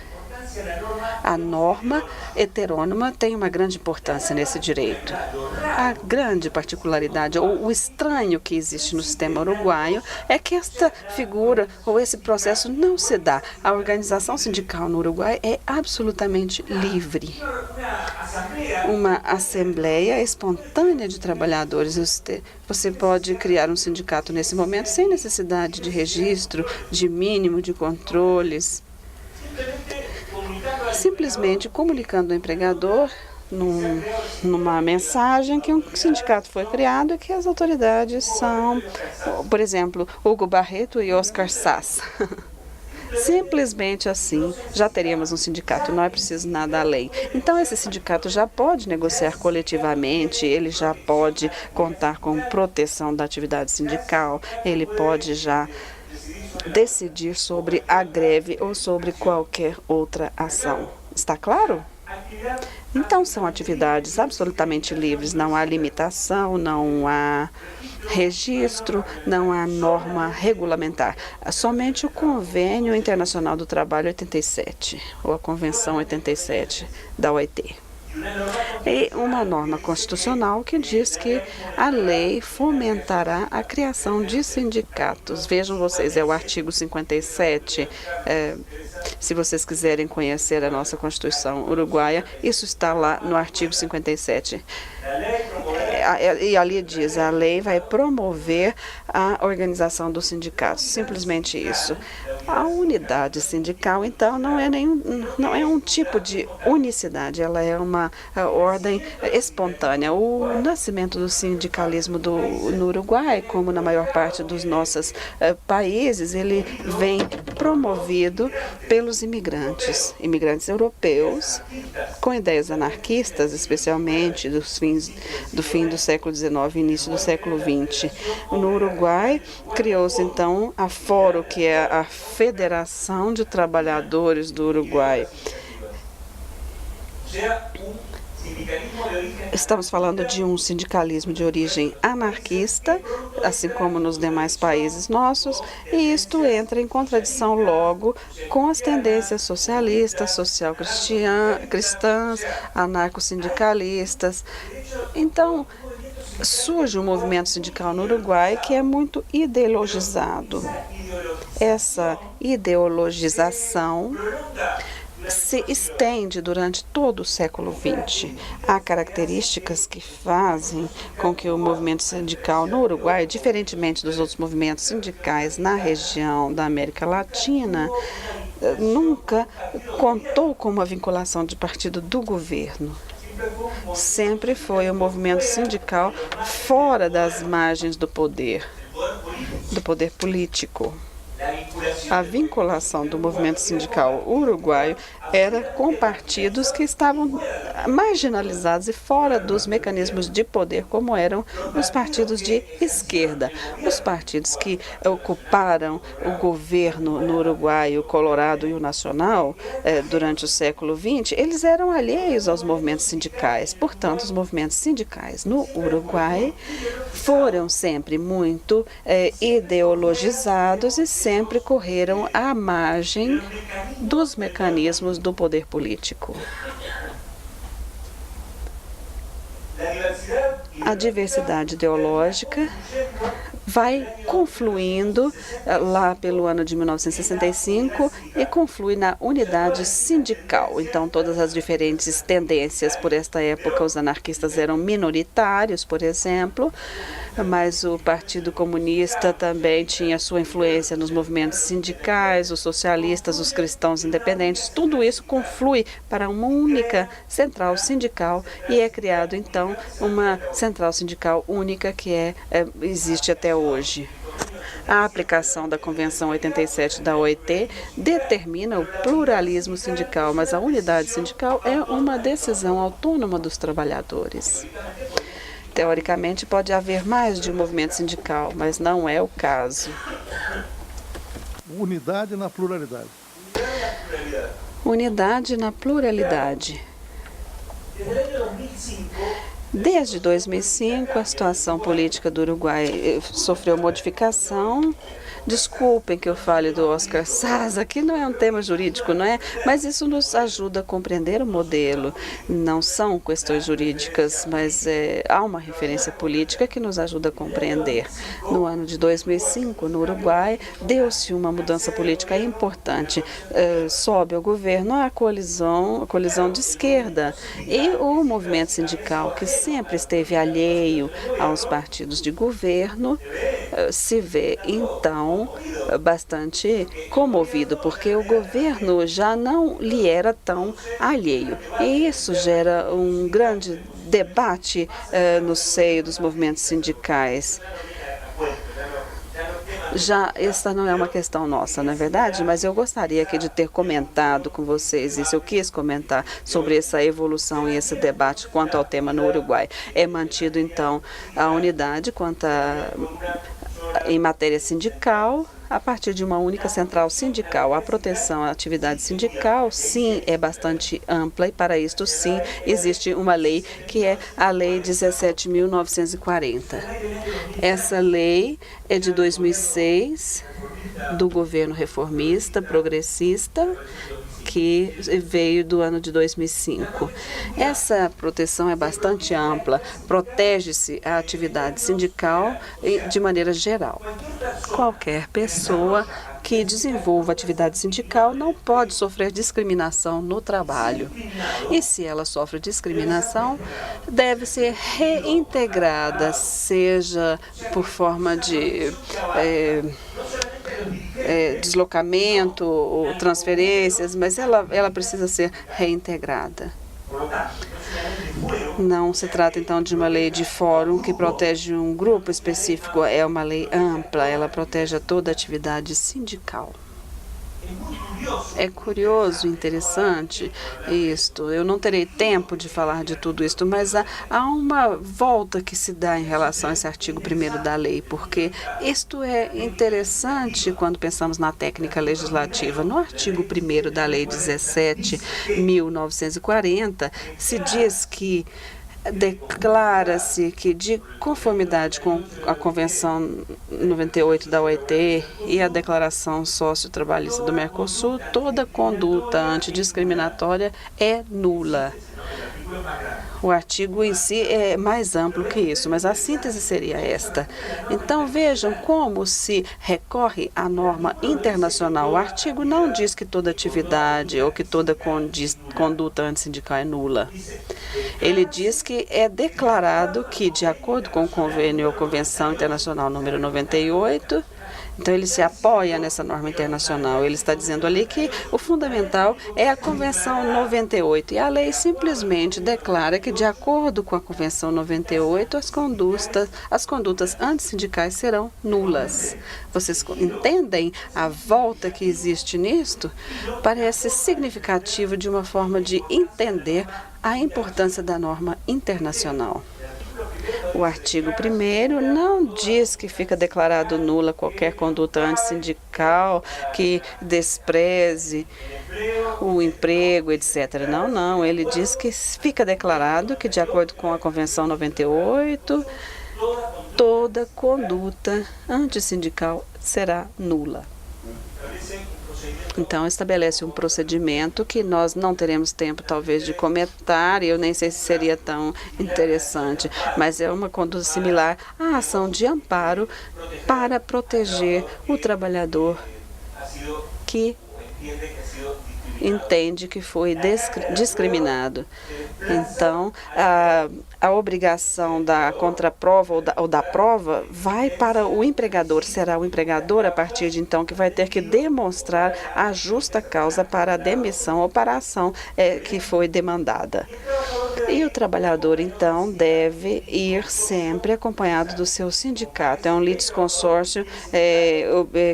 A norma heterônima tem uma grande importância nesse direito. A grande particularidade, ou o estranho que existe no sistema uruguaio, é que esta figura ou esse processo não se dá. A organização sindical no Uruguai é absolutamente livre. Uma assembleia espontânea de trabalhadores. Você pode criar um sindicato nesse momento sem necessidade de registro, de mínimo de controles. Simplesmente comunicando ao empregador numa mensagem que um sindicato foi criado e que as autoridades são, por exemplo, Hugo Barreto e Oscar Sass. Simplesmente assim, já teríamos um sindicato, não é preciso nada além. Então, esse sindicato já pode negociar coletivamente, ele já pode contar com proteção da atividade sindical, ele pode já decidir sobre a greve ou sobre qualquer outra ação. Está claro? Então, são atividades absolutamente livres, não há limitação, não há registro, não há norma regulamentar. Somente o Convênio Internacional do Trabalho 87, ou a Convenção 87 da OIT. E uma norma constitucional que diz que a lei fomentará a criação de sindicatos. Vejam vocês, é o artigo 57. Se vocês quiserem conhecer a nossa Constituição uruguaia, isso está lá no artigo 57. E ali diz, a lei vai promover a organização dos sindicatos. Simplesmente isso. A unidade sindical, então, não é um tipo de unicidade, ela é uma ordem espontânea. O nascimento do sindicalismo no Uruguai, como na maior parte dos nossos países, ele vem promovido pelos imigrantes europeus, com ideias anarquistas, especialmente do fim do século XIX e início do século XX. No Uruguai, criou-se então a Foro, que é a Federação de Trabalhadores do Uruguai. Estamos falando de um sindicalismo de origem anarquista, assim como nos demais países nossos, e isto entra em contradição logo com as tendências socialistas, social-cristãs, anarco-sindicalistas. Então, surge um movimento sindical no Uruguai que é muito ideologizado. Essa ideologização se estende durante todo o século XX. Há características que fazem com que o movimento sindical no Uruguai, diferentemente dos outros movimentos sindicais na região da América Latina, nunca contou com uma vinculação de partido do governo. Sempre foi um movimento sindical fora das margens do poder político. A vinculação do movimento sindical uruguaio era com partidos que estavam marginalizados e fora dos mecanismos de poder, como eram os partidos de esquerda. Os partidos que ocuparam o governo no Uruguai, o Colorado e o Nacional, durante o século XX, eles eram alheios aos movimentos sindicais. Portanto, os movimentos sindicais no Uruguai foram sempre muito ideologizados e sempre correram à margem dos mecanismos do poder político. A diversidade ideológica vai confluindo lá pelo ano de 1965 e conflui na unidade sindical. Então, todas as diferentes tendências por esta época, os anarquistas eram minoritários, por exemplo, mas o Partido Comunista também tinha sua influência nos movimentos sindicais, os socialistas, os cristãos independentes. Tudo isso conflui para uma única central sindical e é criado, então, uma central sindical única que existe até hoje. A aplicação da Convenção 87 da OIT determina o pluralismo sindical, mas a unidade sindical é uma decisão autônoma dos trabalhadores. Teoricamente, pode haver mais de um movimento sindical, mas não é o caso. Unidade na pluralidade. Unidade na pluralidade. Desde 2005, a situação política do Uruguai sofreu modificação. Desculpem que eu fale do Oscar Saz, aqui não é um tema jurídico, não é? Mas isso nos ajuda a compreender o modelo. Não são questões jurídicas, mas há uma referência política que nos ajuda a compreender. No ano de 2005, no Uruguai, deu-se uma mudança política importante. Sobe ao governo a colisão de esquerda e o movimento sindical, que sempre esteve alheio aos partidos de governo, se vê, então, bastante comovido, porque o governo já não lhe era tão alheio. E isso gera um grande debate no seio dos movimentos sindicais. Já essa não é uma questão nossa, não é verdade? Mas eu gostaria aqui de ter comentado com vocês isso. Eu quis comentar sobre essa evolução e esse debate quanto ao tema no Uruguai. É mantido, então, a unidade em matéria sindical, a partir de uma única central sindical. A proteção à atividade sindical, sim, é bastante ampla e para isto, sim, existe uma lei que é a Lei 17.940. Essa lei é de 2006, do governo reformista, progressista, que veio do ano de 2005. Essa proteção é bastante ampla, protege-se a atividade sindical de maneira geral. Qualquer pessoa que desenvolva atividade sindical não pode sofrer discriminação no trabalho. E se ela sofre discriminação, deve ser reintegrada, seja por forma de deslocamento ou transferências, mas ela precisa ser reintegrada. Não se trata, então, de uma lei de fórum que protege um grupo específico, é uma lei ampla, ela protege toda a atividade sindical. É curioso, interessante isto. Eu não terei tempo de falar de tudo isto, mas há uma volta que se dá em relação a esse artigo 1º da lei, porque isto é interessante quando pensamos na técnica legislativa. No artigo 1º da Lei 17.940, se diz que declara-se que, de conformidade com a Convenção 98 da OIT e a Declaração Sociotrabalhista do Mercosul, toda conduta antidiscriminatória é nula. O artigo em si é mais amplo que isso, mas a síntese seria esta. Então, vejam como se recorre à norma internacional. O artigo não diz que toda atividade ou que toda conduta antissindical é nula. Ele diz que é declarado que, de acordo com o convênio ou Convenção Internacional número 98, Então, ele se apoia nessa norma internacional. Ele está dizendo ali que o fundamental é a Convenção 98. E a lei simplesmente declara que, de acordo com a Convenção 98, as condutas antissindicais serão nulas. Vocês entendem a volta que existe nisto? Parece significativo de uma forma de entender a importância da norma internacional. O artigo 1º não diz que fica declarado nula qualquer conduta antissindical que despreze o emprego, etc. Não, não. Ele diz que fica declarado que, de acordo com a Convenção 98, toda conduta antissindical será nula. Então, estabelece um procedimento que nós não teremos tempo, talvez, de comentar, e eu nem sei se seria tão interessante, mas é uma conduta similar à ação de amparo para proteger o trabalhador que entende que foi discriminado. Então, a obrigação da contraprova ou da prova vai para o empregador. Será o empregador, a partir de então, que vai ter que demonstrar a justa causa para a demissão ou para a ação que foi demandada. E o trabalhador, então, deve ir sempre acompanhado do seu sindicato. É um litisconsórcio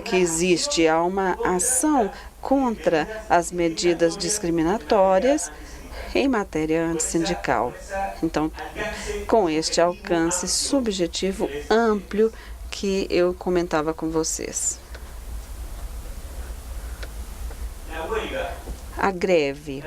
que existe. Há uma ação contra as medidas discriminatórias em matéria antissindical. Então, com este alcance subjetivo amplo que eu comentava com vocês. A greve.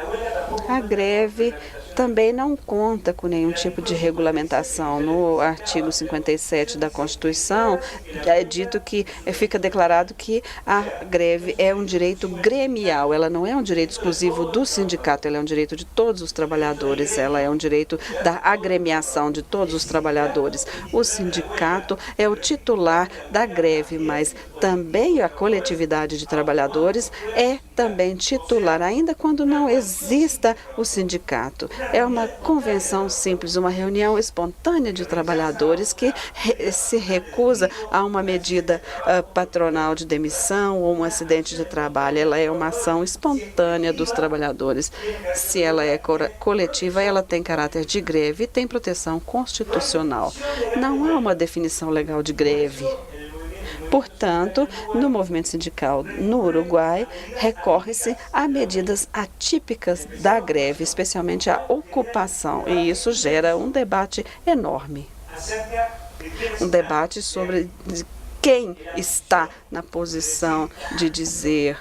A greve também não conta com nenhum tipo de regulamentação. No artigo 57 da Constituição, é dito que fica declarado que a greve é um direito gremial. Ela não é um direito exclusivo do sindicato, ela é um direito de todos os trabalhadores, ela é um direito da agremiação de todos os trabalhadores. O sindicato é o titular da greve, mas também a coletividade de trabalhadores é também titular, ainda quando não exista o sindicato. É uma convenção simples, uma reunião espontânea de trabalhadores que se recusa a uma medida patronal de demissão ou um acidente de trabalho. Ela é uma ação espontânea dos trabalhadores. Se ela é coletiva, ela tem caráter de greve e tem proteção constitucional. Não há uma definição legal de greve. Portanto, no movimento sindical no Uruguai, recorre-se a medidas atípicas da greve, especialmente a ocupação, e isso gera um debate enorme. Um debate sobre quem está na posição de dizer.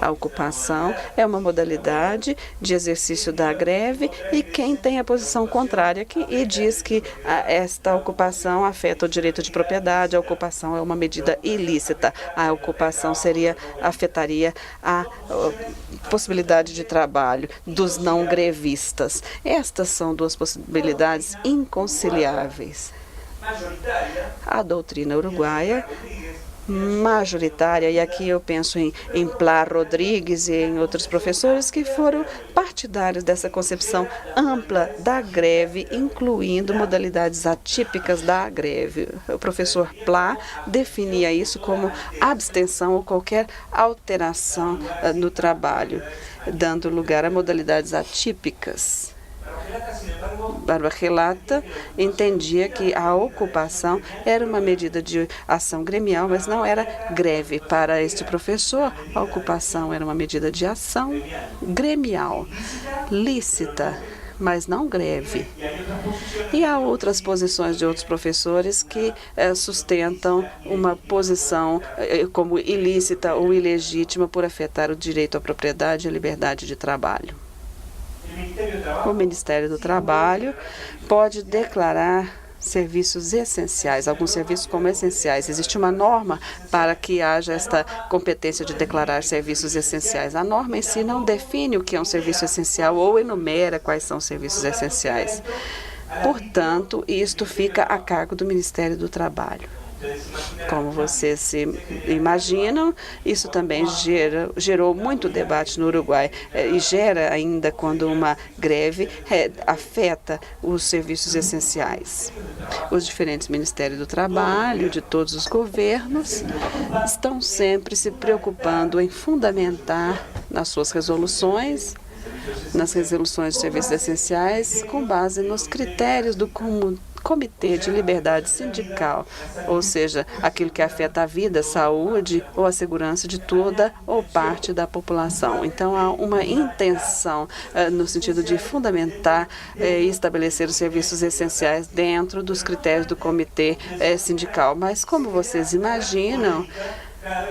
A ocupação é uma modalidade de exercício da greve e quem tem a posição contrária e diz que esta ocupação afeta o direito de propriedade, a ocupação é uma medida ilícita, a ocupação afetaria a possibilidade de trabalho dos não grevistas. Estas são duas possibilidades inconciliáveis. A doutrina uruguaia majoritária, e aqui eu penso em Plá Rodrigues e em outros professores que foram partidários dessa concepção ampla da greve, incluindo modalidades atípicas da greve. O professor Plá definia isso como abstenção ou qualquer alteração no trabalho, dando lugar a modalidades atípicas. Bárbara Relata entendia que a ocupação era uma medida de ação gremial, mas não era greve. Para este professor, a ocupação era uma medida de ação gremial, lícita, mas não greve. E há outras posições de outros professores que sustentam uma posição como ilícita ou ilegítima por afetar o direito à propriedade e à liberdade de trabalho. O Ministério do Trabalho pode declarar serviços essenciais, alguns serviços como essenciais. Existe uma norma para que haja esta competência de declarar serviços essenciais. A norma em si não define o que é um serviço essencial ou enumera quais são os serviços essenciais. Portanto, isto fica a cargo do Ministério do Trabalho. Como vocês se imaginam, isso também gerou muito debate no Uruguai e gera ainda quando uma greve afeta os serviços essenciais. Os diferentes ministérios do trabalho de todos os governos estão sempre se preocupando em fundamentar nas suas resoluções, nas resoluções de serviços essenciais, com base nos critérios do Comitê de Liberdade Sindical, ou seja, aquilo que afeta a vida, a saúde ou a segurança de toda ou parte da população. Então, há uma intenção no sentido de fundamentar e estabelecer os serviços essenciais dentro dos critérios do Comitê Sindical. Mas, como vocês imaginam,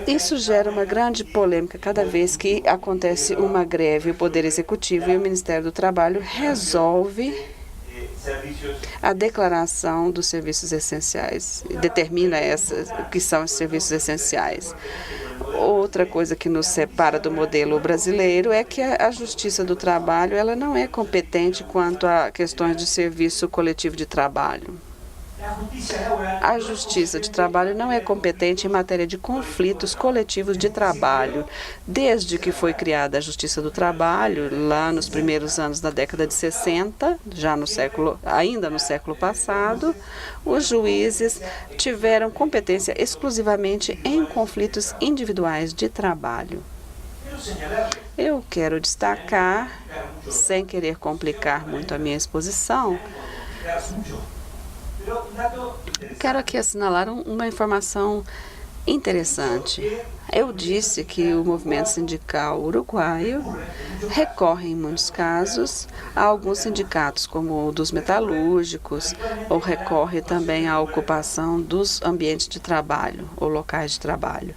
isso gera uma grande polêmica cada vez que acontece uma greve. O Poder Executivo e o Ministério do Trabalho resolve a declaração dos serviços essenciais, determina o que são os serviços essenciais. Outra coisa que nos separa do modelo brasileiro é que a Justiça do Trabalho ela não é competente quanto a questões de serviço coletivo de trabalho. A Justiça de Trabalho não é competente em matéria de conflitos coletivos de trabalho. Desde que foi criada a Justiça do Trabalho, lá nos primeiros anos da década de 60, ainda no século passado, os juízes tiveram competência exclusivamente em conflitos individuais de trabalho. Eu quero destacar, sem querer complicar muito a minha exposição, quero aqui assinalar uma informação interessante. Eu disse que o movimento sindical uruguaio recorre, em muitos casos, a alguns sindicatos, como o dos metalúrgicos, ou recorre também à ocupação dos ambientes de trabalho, ou locais de trabalho.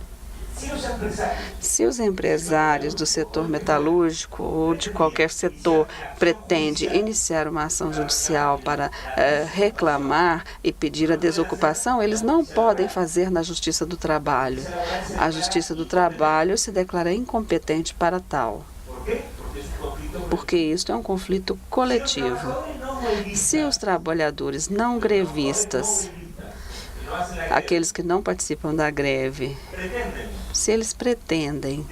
Se os empresários do setor metalúrgico ou de qualquer setor pretendem iniciar uma ação judicial para reclamar e pedir a desocupação, eles não podem fazer na Justiça do Trabalho. A Justiça do Trabalho se declara incompetente para tal, porque isto é um conflito coletivo. Se os trabalhadores não grevistas, aqueles que não participam da greve, se eles pretendem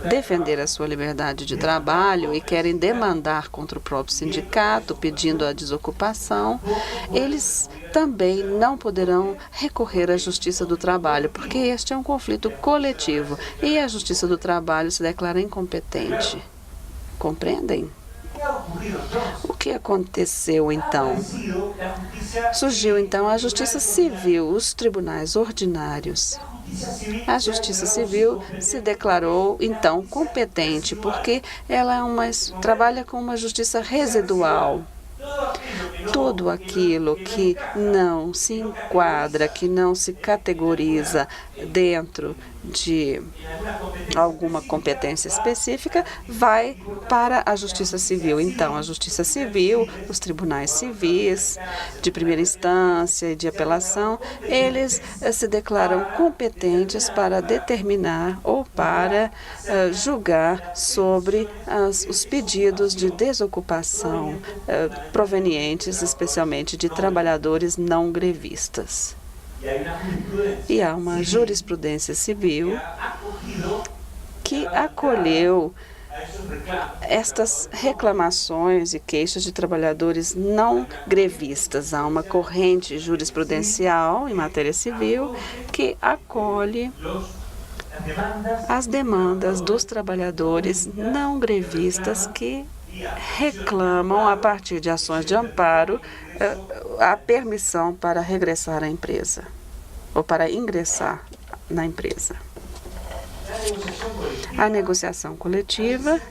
defender a sua liberdade de trabalho e querem demandar contra o próprio sindicato, pedindo a desocupação, eles também não poderão recorrer à Justiça do Trabalho, porque este é um conflito coletivo e a Justiça do Trabalho se declara incompetente. Compreendem? O que aconteceu então? Surgiu então a Justiça Civil, os tribunais ordinários. A Justiça Civil se declarou então competente, porque ela trabalha com uma justiça residual. Tudo aquilo que não se enquadra, que não se categoriza dentro de alguma competência específica, vai para a Justiça Civil. Então, a Justiça Civil, os tribunais civis de primeira instância e de apelação, eles se declaram competentes para determinar ou para julgar sobre os pedidos de desocupação provenientes especialmente de trabalhadores não grevistas. E há uma jurisprudência civil que acolheu estas reclamações e queixas de trabalhadores não grevistas. Há uma corrente jurisprudencial em matéria civil que acolhe as demandas dos trabalhadores não grevistas que reclamam, a partir de ações de amparo, a permissão para regressar à empresa ou para ingressar na empresa. A negociação coletiva,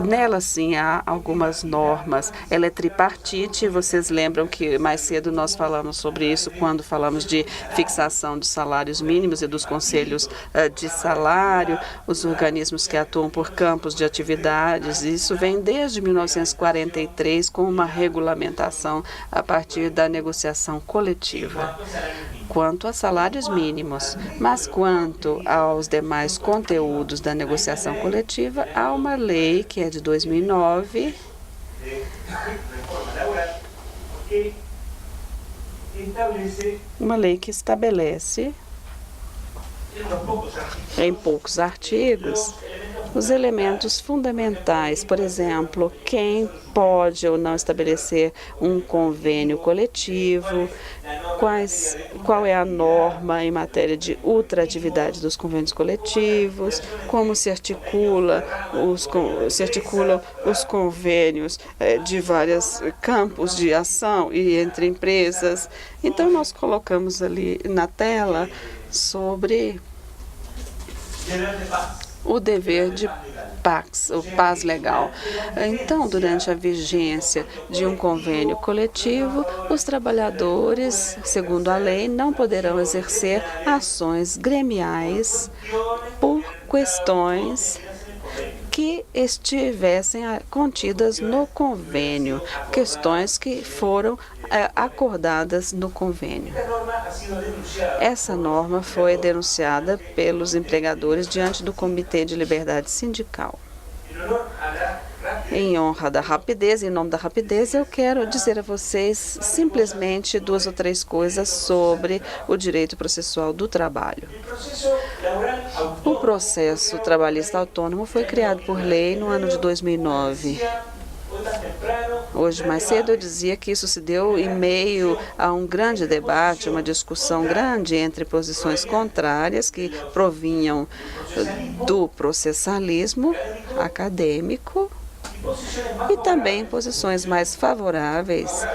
nela sim há algumas normas. Ela é tripartite. Vocês lembram que mais cedo nós falamos sobre isso quando falamos de fixação de salários mínimos e dos conselhos de salário, os organismos que atuam por campos de atividades. Isso vem desde 1943 com uma regulamentação a partir da negociação coletiva. Quanto a salários mínimos, mas quanto aos demais conteúdos da negociação coletiva, há uma lei que é de 2009 uma lei que estabelece em poucos artigos os elementos fundamentais, por exemplo, quem pode ou não estabelecer um convênio coletivo, qual é a norma em matéria de ultratividade dos convênios coletivos, como se articulam os convênios de vários campos de ação e entre empresas. Então, nós colocamos ali na tela sobre o dever de paz legal. Então, durante a vigência de um convênio coletivo, os trabalhadores, segundo a lei, não poderão exercer ações gremiais por questões que estivessem contidas no convênio, questões que foram acordadas no convênio. Essa norma foi denunciada pelos empregadores diante do Comitê de Liberdade Sindical. Em honra da rapidez, em nome da rapidez, eu quero dizer a vocês simplesmente 2 ou 3 coisas sobre o direito processual do trabalho. O processo trabalhista autônomo foi criado por lei no ano de 2009. Hoje, mais cedo, eu dizia que isso se deu em meio a um grande debate, uma discussão grande entre posições contrárias que provinham do processalismo acadêmico e também posições mais favoráveis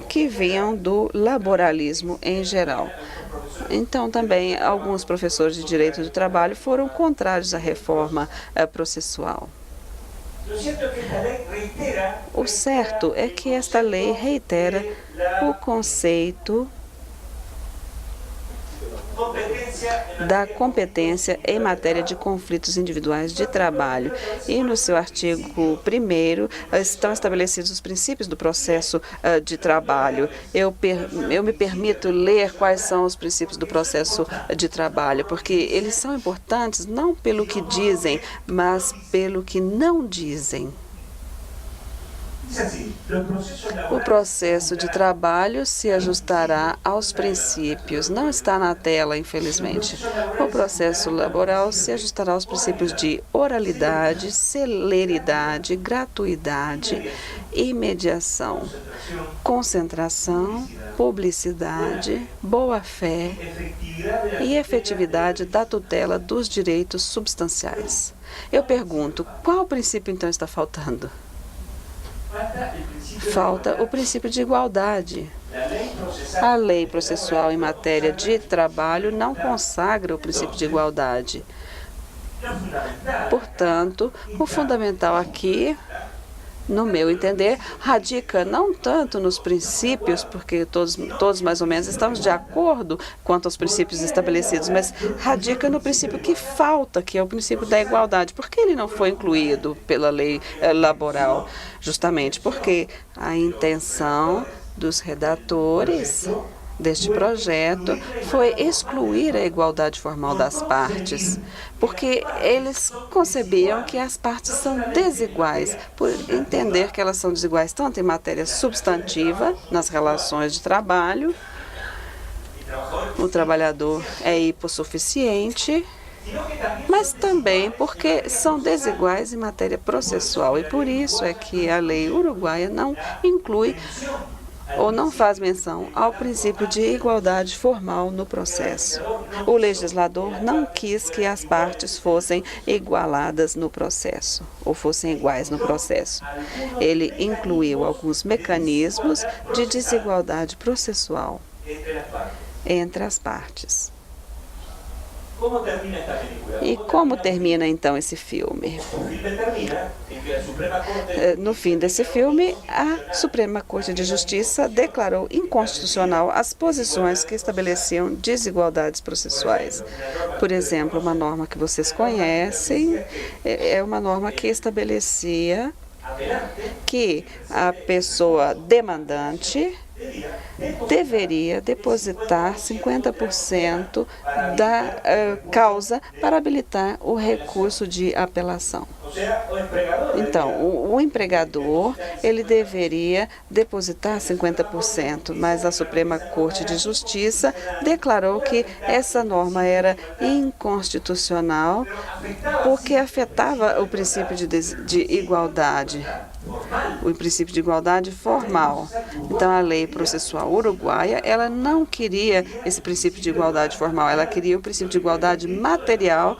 que vinham do laboralismo em geral. Então, também, alguns professores de direito do trabalho foram contrários à reforma processual. O certo é que esta lei reitera o conceito da competência em matéria de conflitos individuais de trabalho. E no seu artigo 1º estão estabelecidos os princípios do processo de trabalho. Eu me permito ler quais são os princípios do processo de trabalho, porque eles são importantes não pelo que dizem, mas pelo que não dizem. O processo de trabalho se ajustará aos princípios. Não está na tela, infelizmente. O processo laboral se ajustará aos princípios de oralidade, celeridade, gratuidade, imediação, concentração, publicidade, boa-fé e efetividade da tutela dos direitos substanciais. Eu pergunto, qual princípio então está faltando? Falta o princípio de igualdade. A lei processual em matéria de trabalho não consagra o princípio de igualdade. Portanto, o fundamental aqui, no meu entender, radica não tanto nos princípios, porque todos mais ou menos estamos de acordo quanto aos princípios estabelecidos, mas radica no princípio que falta, que é o princípio da igualdade. Por que ele não foi incluído pela lei laboral? Justamente porque a intenção dos redatores deste projeto foi excluir a igualdade formal das partes, porque eles concebiam que as partes são desiguais, por entender que elas são desiguais tanto em matéria substantiva, nas relações de trabalho, o trabalhador é hipossuficiente, mas também porque são desiguais em matéria processual, e por isso é que a lei uruguaia não inclui ou não faz menção ao princípio de igualdade formal no processo. O legislador não quis que as partes fossem igualadas no processo, ou fossem iguais no processo. Ele incluiu alguns mecanismos de desigualdade processual entre as partes. E como termina então esse filme? No fim desse filme, a Suprema Corte de Justiça declarou inconstitucional as posições que estabeleciam desigualdades processuais. Por exemplo, uma norma que vocês conhecem é uma norma que estabelecia que a pessoa demandante deveria depositar 50% da causa para habilitar o recurso de apelação. Então, o empregador, ele deveria depositar 50%, mas a Suprema Corte de Justiça declarou que essa norma era inconstitucional porque afetava o princípio de igualdade, o princípio de igualdade formal. Então, a lei processual uruguaia, ela não queria esse princípio de igualdade formal, ela queria o princípio de igualdade material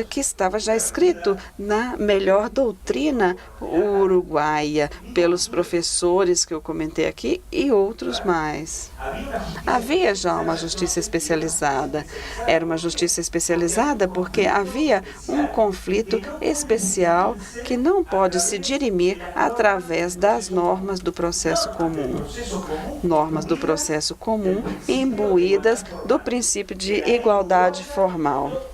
que estava já escrito na melhor doutrina uruguaia pelos professores que eu comentei aqui e outros mais. Havia já uma justiça especializada. Era uma justiça especializada porque havia um conflito especial que não pode se dirimir através das normas do processo comum. Normas do processo comum imbuídas do princípio de igualdade formal.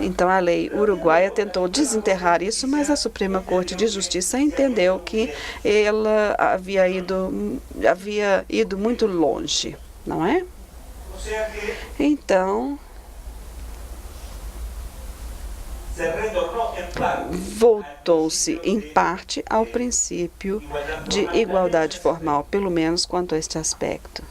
Então, a lei uruguaia tentou desenterrar isso, mas a Suprema Corte de Justiça entendeu que ela havia ido muito longe, não é? Então, voltou-se, em parte, ao princípio de igualdade formal, pelo menos quanto a este aspecto.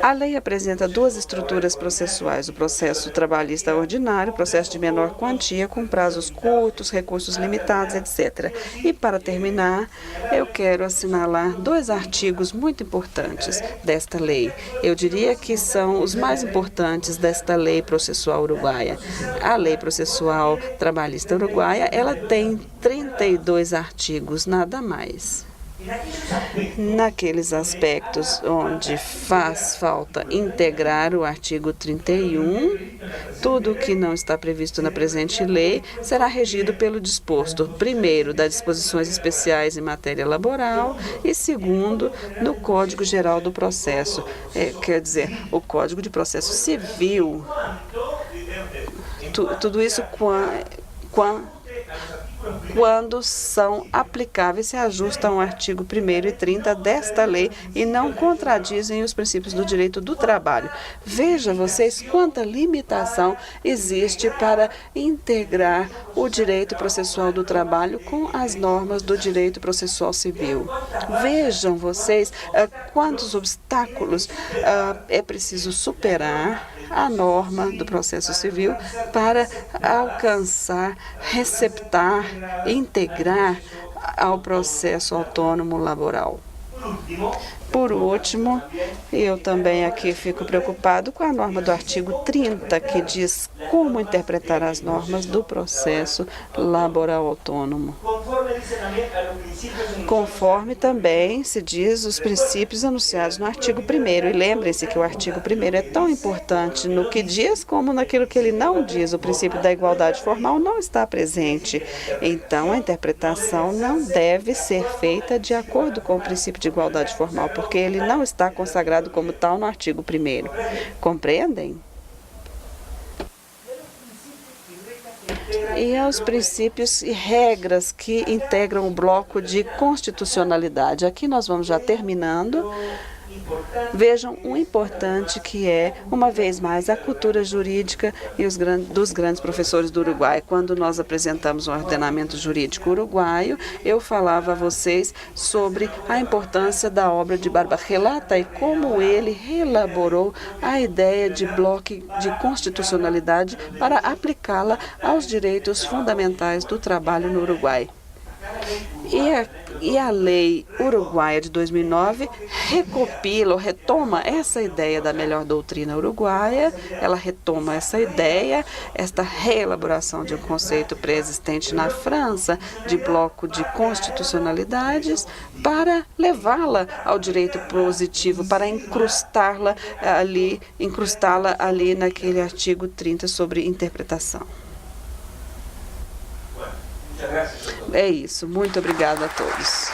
A lei apresenta duas estruturas processuais, o processo trabalhista ordinário, processo de menor quantia, com prazos curtos, recursos limitados, etc. E, para terminar, eu quero assinalar dois artigos muito importantes desta lei. Eu diria que são os mais importantes desta lei processual uruguaia. A lei processual trabalhista uruguaia, ela tem 32 artigos, nada mais. Naqueles aspectos onde faz falta integrar o artigo 31, tudo o que não está previsto na presente lei será regido pelo disposto, primeiro, das disposições especiais em matéria laboral e, segundo, no Código Geral do Processo, quer dizer, o Código de Processo Civil. Tudo isso quando são aplicáveis, se ajustam ao artigo 1º e 30 desta lei e não contradizem os princípios do direito do trabalho. Veja vocês quanta limitação existe para integrar o direito processual do trabalho com as normas do direito processual civil. Vejam vocês quantos obstáculos é preciso superar a norma do processo civil para alcançar, receptar, integrar ao processo autônomo laboral. Por último, eu também aqui fico preocupado com a norma do artigo 30, que diz como interpretar as normas do processo laboral autônomo. Conforme também se diz os princípios anunciados no artigo 1º. E lembrem-se que o artigo 1º é tão importante no que diz como naquilo que ele não diz. O princípio da igualdade formal não está presente. Então, a interpretação não deve ser feita de acordo com o princípio de igualdade formal, porque ele não está consagrado como tal no artigo 1º. Compreendem? E aos princípios e regras que integram o bloco de constitucionalidade. Aqui nós vamos já terminando. Vejam o importante que é, uma vez mais, a cultura jurídica e dos grandes professores do Uruguai. Quando nós apresentamos o ordenamento jurídico uruguaio, eu falava a vocês sobre a importância da obra de Barbarrelata e como ele reelaborou a ideia de bloco de constitucionalidade para aplicá-la aos direitos fundamentais do trabalho no Uruguai. E a lei uruguaia de 2009 recopila ou retoma essa ideia da melhor doutrina uruguaia, ela retoma essa ideia, esta reelaboração de um conceito pré-existente na França, de bloco de constitucionalidades, para levá-la ao direito positivo, para incrustá-la ali naquele artigo 30 sobre interpretação. É isso. Muito obrigada a todos.